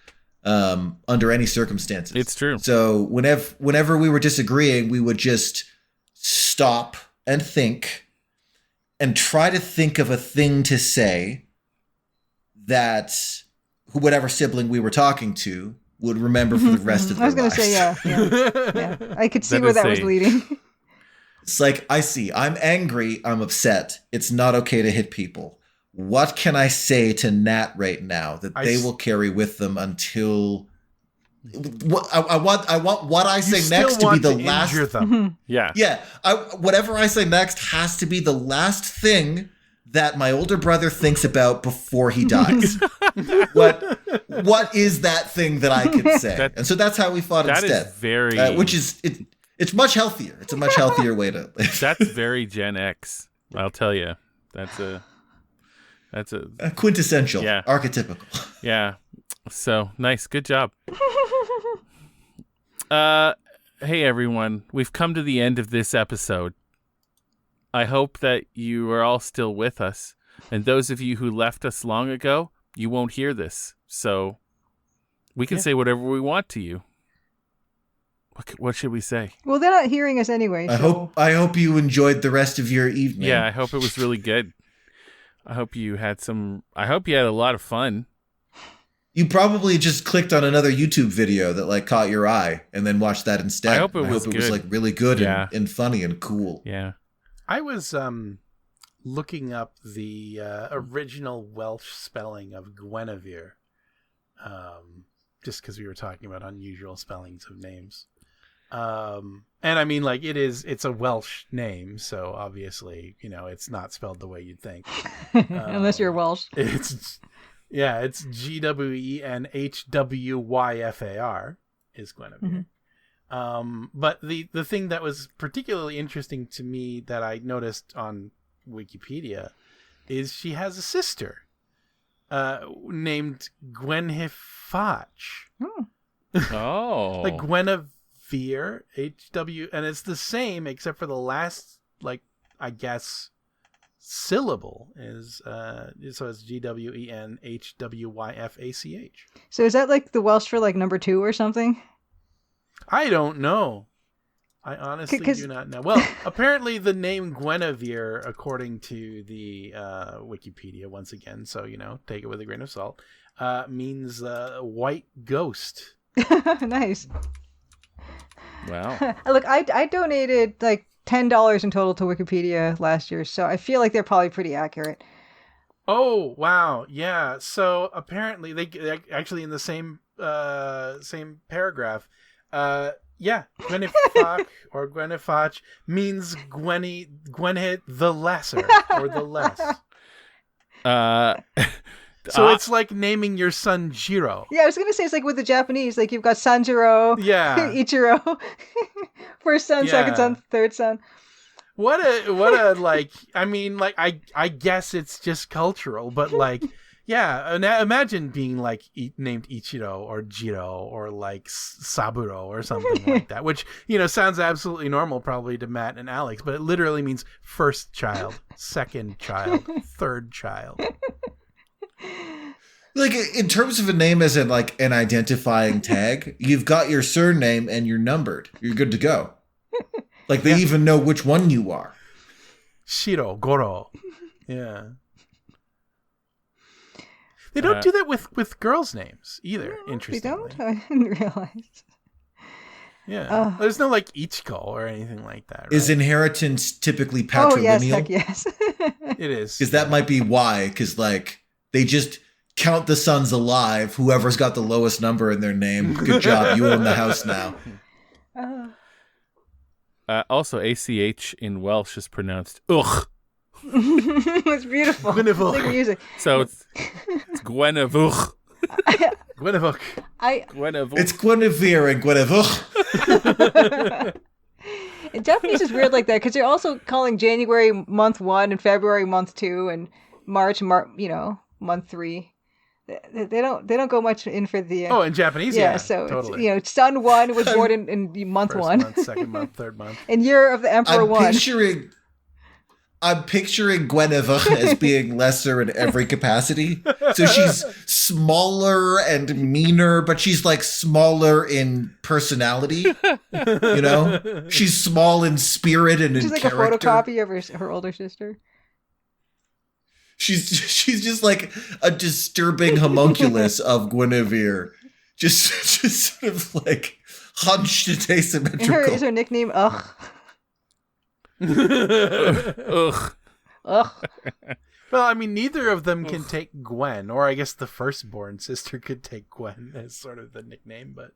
under any circumstances. It's true. So whenever we were disagreeing, we would just stop and think and try to think of a thing to say that whatever sibling we were talking to would remember for the rest of their lives. I was going to say, yeah. I could see where that was leading. It's like, I see, I'm angry, I'm upset. It's not okay to hit people. What can I say to Nat right now that they will carry with them until... I want what I say next to be the last... Injure them. Yeah. Yeah. Whatever I say next has to be the last thing that my older brother thinks about before he dies. What is that thing that I can say? And so that's how we fought instead. That is very... which is... It's much healthier. It's a much healthier way to live. That's very Gen X. I'll tell you. That's a quintessential. Yeah. Archetypical. Yeah. So nice. Good job. Hey everyone. We've come to the end of this episode. I hope that you are all still with us. And those of you who left us long ago, you won't hear this. So we can say whatever we want to you. What should we say? Well, they're not hearing us anyway. I hope you enjoyed the rest of your evening. Yeah, I hope it was really good. I hope you had a lot of fun. You probably just clicked on another YouTube video that caught your eye and then watched that instead. I hope it was really good and funny and cool. Yeah. I was looking up the original Welsh spelling of Gwenhwyfach, just because we were talking about unusual spellings of names. And I mean, it's a Welsh name, so obviously, it's not spelled the way you'd think. Unless you're Welsh. It's Gwenhwyfach is Gwenhwyfach. Mm-hmm. But the thing that was particularly interesting to me that I noticed on Wikipedia is she has a sister named Gwenhwyfach. Oh. Like Gwenhwyfach, HW, and it's the same except for the last, I guess, syllable is so it's GWENHWYFACH. So is that like the Welsh for number 2 or something? I don't know. I honestly do not know. Well, apparently the name Gwenhwyfach, according to the Wikipedia once again, so take it with a grain of salt, means white ghost. Nice. Wow. Look, I donated $10 in total to Wikipedia last year, so I feel like they're probably pretty accurate. Oh wow, yeah. So apparently they actually in the same paragraph. Gwenhwyfach or Gwenhwyfach means Gwenhwyfach the lesser or the less. So it's like naming your son Jiro. Yeah, I was gonna say it's like with the Japanese, you've got Sanjiro, Ichiro, first son, second son, third son. What a I guess it's just cultural, but imagine being named Ichiro or Jiro or Saburo or something like that, which sounds absolutely normal probably to Matt and Alex, but it literally means first child, second child, third child. Like, in terms of a name as an identifying tag, you've got your surname and you're numbered. You're good to go. Like, they even know which one you are. Shiro, Goro. Yeah. They don't do that with girls' names either, interestingly. They don't? I didn't realize. Yeah. There's no, like, Ichiko or anything like that, right? Is inheritance typically patrilineal? Oh, yes, heck yes. It is. Because that might be why. Because, like, they just count the sons alive. Whoever's got the lowest number in their name. Good job. You own the house now. Also, ACH in Welsh is pronounced ugh. It's beautiful. Gwenhwyfach. It's like music. So it's Gwenhwyfach. Gwenhwyfach. Gwenhwyfach. It's Guinevere and Gwenhwyfach. In Japanese is weird like that because they're also calling January month 1 and February month 2 and March month 3. They don't go much in for the in Japanese, yeah, so totally. It's, son 1 was born in month First 1, month, second month, third month, and year of the emperor 1. I'm picturing Gwenhwyfach as being lesser in every capacity. So she's smaller and meaner, but she's like smaller in personality. You know, she's small in spirit and she's in like character. a photocopy of her older sister. She's just like a disturbing homunculus of Guinevere, just sort of like hunched and asymmetrical. Is her nickname Ugh? Ugh. Ugh. Well, I mean, neither of them can take Gwen, or I guess the firstborn sister could take Gwen as sort of the nickname, but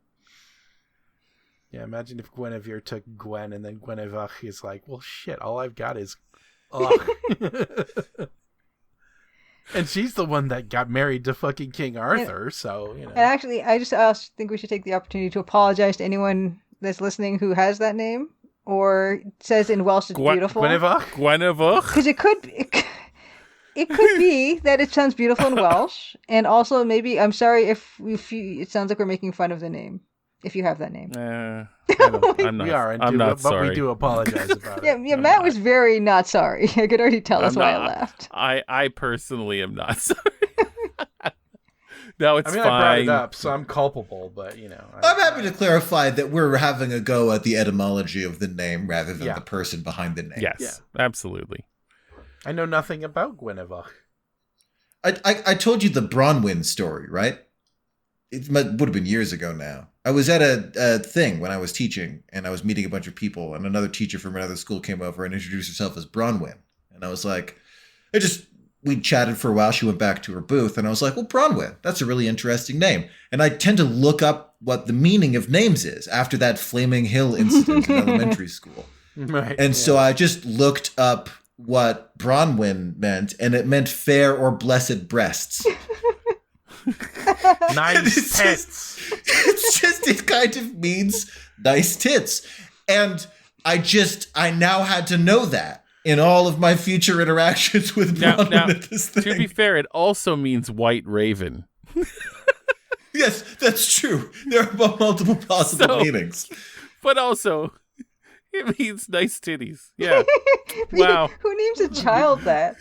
yeah, imagine if Guinevere took Gwen and then Gwenhwyfach is like, well, shit, all I've got is ugh. And she's the one that got married to fucking King Arthur, so, you know. And actually, I just think we should take the opportunity to apologize to anyone that's listening who has that name or says in Welsh it's beautiful. Gwenhwyfach? Because it could be that it sounds beautiful in Welsh, and also maybe, I'm sorry if it sounds like we're making fun of the name, if you have that name. I'm not. We are, not sorry. But we do apologize about it. Yeah, Matt was very not sorry. I could already tell us why I laughed. I personally am not sorry. No, it's fine. I brought it up, so I'm culpable, but, you know. I'm happy to clarify that we're having a go at the etymology of the name rather than the person behind the name. Yes, absolutely. I know nothing about Gwenhwyfach. I told you the Bronwyn story, right? It would have been years ago now. I was at a thing when I was teaching, and I was meeting a bunch of people, and another teacher from another school came over and introduced herself as Bronwyn. And I was like, we chatted for a while. She went back to her booth, and I was like, well, Bronwyn, that's a really interesting name. And I tend to look up what the meaning of names is after that Flaming Hill incident in elementary school. Right. And so I just looked up what Bronwyn meant, and it meant fair or blessed breasts. Nice tits. It kind of means nice tits. And I now had to know that in all of my future interactions with Bronwyn at this thing. To be fair, it also means white raven. Yes, that's true. There are multiple possible meanings. But also, it means nice titties. Yeah. Wow. Who names a child that?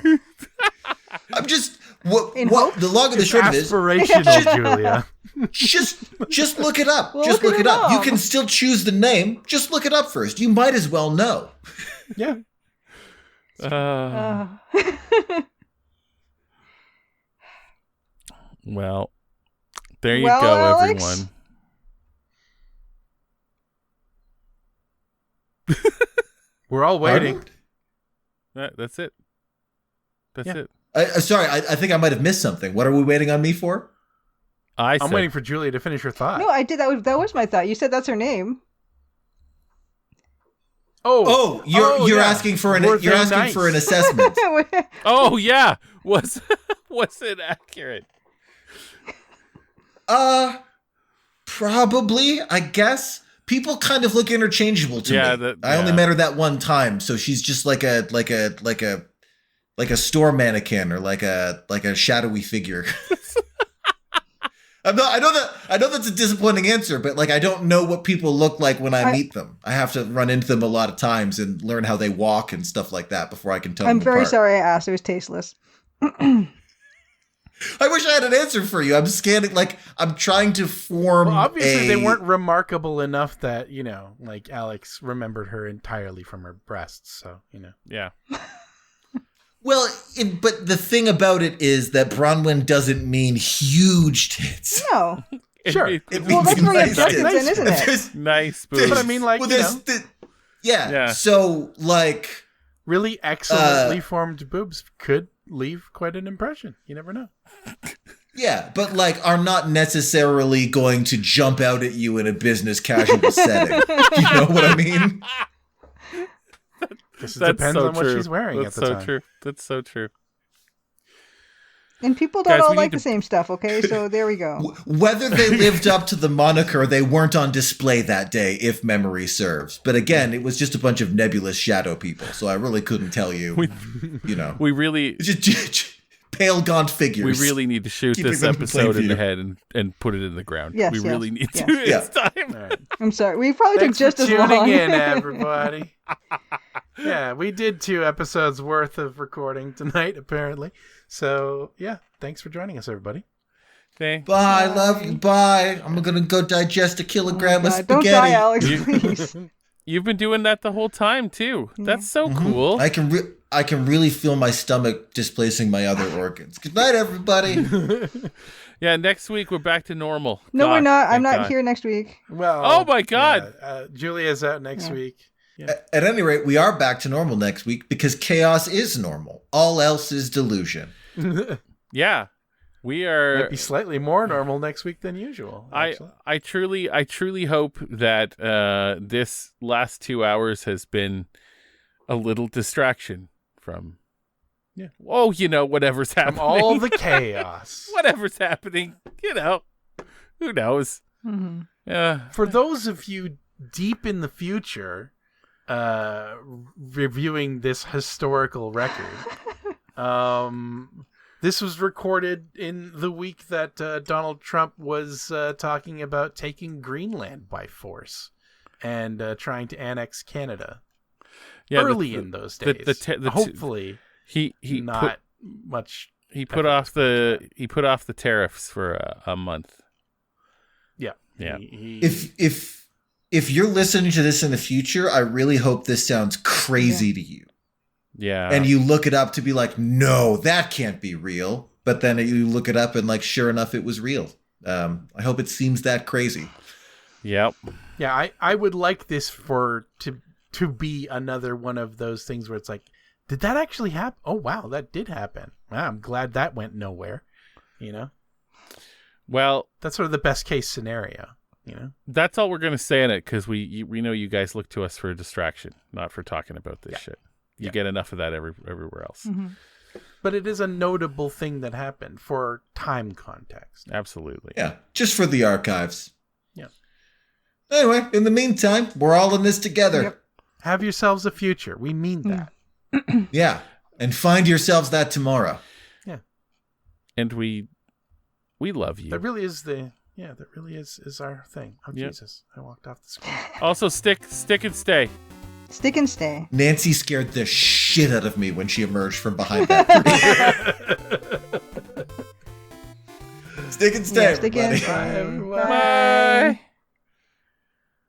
I'm just... the long and the short of it is... Aspirational, Julia. Just look it up. Well, just look it up. up. You can still choose the name. Just look it up first. You might as well know. Yeah. Well, there you Well, go, Alex? everyone. We're all waiting. That's it. That's it. Sorry, I think I might have missed something. What are we waiting on me for? I'm waiting for Julia to finish her thought. No, I did. That was my thought. You said that's her name. You're asking for an for an assessment. Oh yeah, was it accurate? Probably. I guess people kind of look interchangeable to me. I only met her that one time, so she's just like a store mannequin or like a shadowy figure. I know that's a disappointing answer, but like I don't know what people look like when I meet them. I have to run into them a lot of times and learn how they walk and stuff like that before I can tell them I'm very apart. sorry I asked. It was tasteless. I wish I had an answer for you. I'm scanning, like, I'm trying to form Well, obviously they weren't remarkable enough that, like Alex remembered her entirely from her breasts, so, Yeah. Well, but the thing about it is that Bronwyn doesn't mean huge tits. No. Sure. It Well, means that's where your nice objective's tits. in, isn't it? There's- Nice boobs. But I mean, like, well, Yeah. yeah. So, like, really excellently formed boobs could leave quite an impression. You never know. yeah, but like are not necessarily going to jump out at you in a business casual setting. You know what I mean? It depends on what she's wearing That's at the so time. true. That's so true. And people don't Guys, all we need like to- the same stuff, okay? So there we go. Whether they lived up to the moniker, they weren't on display that day, if memory serves. But again, it was just a bunch of nebulous shadow people, so I really couldn't tell you. We really Just pale, gaunt figures. We really need to shoot Keeping this them in plain episode in the view. head and put it in the ground. Yes, we yes, really need yes. to. Yeah. It's time. All right. I'm sorry. We probably Thanks took just for as tuning long. in, everybody. Yeah, we did 2 episodes worth of recording tonight, apparently. So, yeah, thanks for joining us, everybody. Okay. Bye, love you, bye. I'm gonna go digest a kilogram of God, spaghetti. don't die, Alex, You- please. You've been doing that the whole time too. That's so Mhm. cool. I can really feel my stomach displacing my other organs. Good night, everybody. Yeah, next week we're back to normal. No, God, we're not. I'm thank not God. here next week. Well, Oh my God. yeah, Julia's out next week. At any rate, we are back to normal next week because chaos is normal. All else is delusion. Yeah, we Might are. be slightly more normal next week than usual. Actually. I truly hope that this last 2 hours has been a little distraction from. Yeah. Oh, whatever's happening. From all the chaos. Whatever's happening. Who knows? Mhm. Yeah. For those of you deep in the future, reviewing this historical record, this was recorded in the week that Donald Trump was talking about taking Greenland by force and trying to annex Canada. Yeah. Early in those days, hopefully he not much. He put off the tariffs for a month. Yeah, Yeah. If you're listening to this in the future, I really hope this sounds crazy to you. Yeah. And you look it up to be like, no, that can't be real. But then you look it up and like, sure enough, it was real. I hope it seems that crazy. Yep. Yeah, I would like this to be another one of those things where it's like, did that actually happen? Oh, wow, that did happen. Wow, I'm glad that went nowhere. Well, That's sort of the best case scenario, that's all we're gonna say in it because we know you guys look to us for a distraction, not for talking about this shit. You get enough of that everywhere else. Mhm. But it is a notable thing that happened for time context. Absolutely. Yeah, just for the archives. Yeah. Anyway, in the meantime, we're all in this together. Yep. Have yourselves a future. We mean that. Yeah, and find yourselves that tomorrow. And we love you. That really is is our thing. Oh, Yep. Jesus. I walked off the screen. Also, stick and stay. Stick and stay. Nancy scared the shit out of me when she emerged from behind that tree. Stick and stay, Yeah, stick and everybody. stay. everyone. Bye. Bye.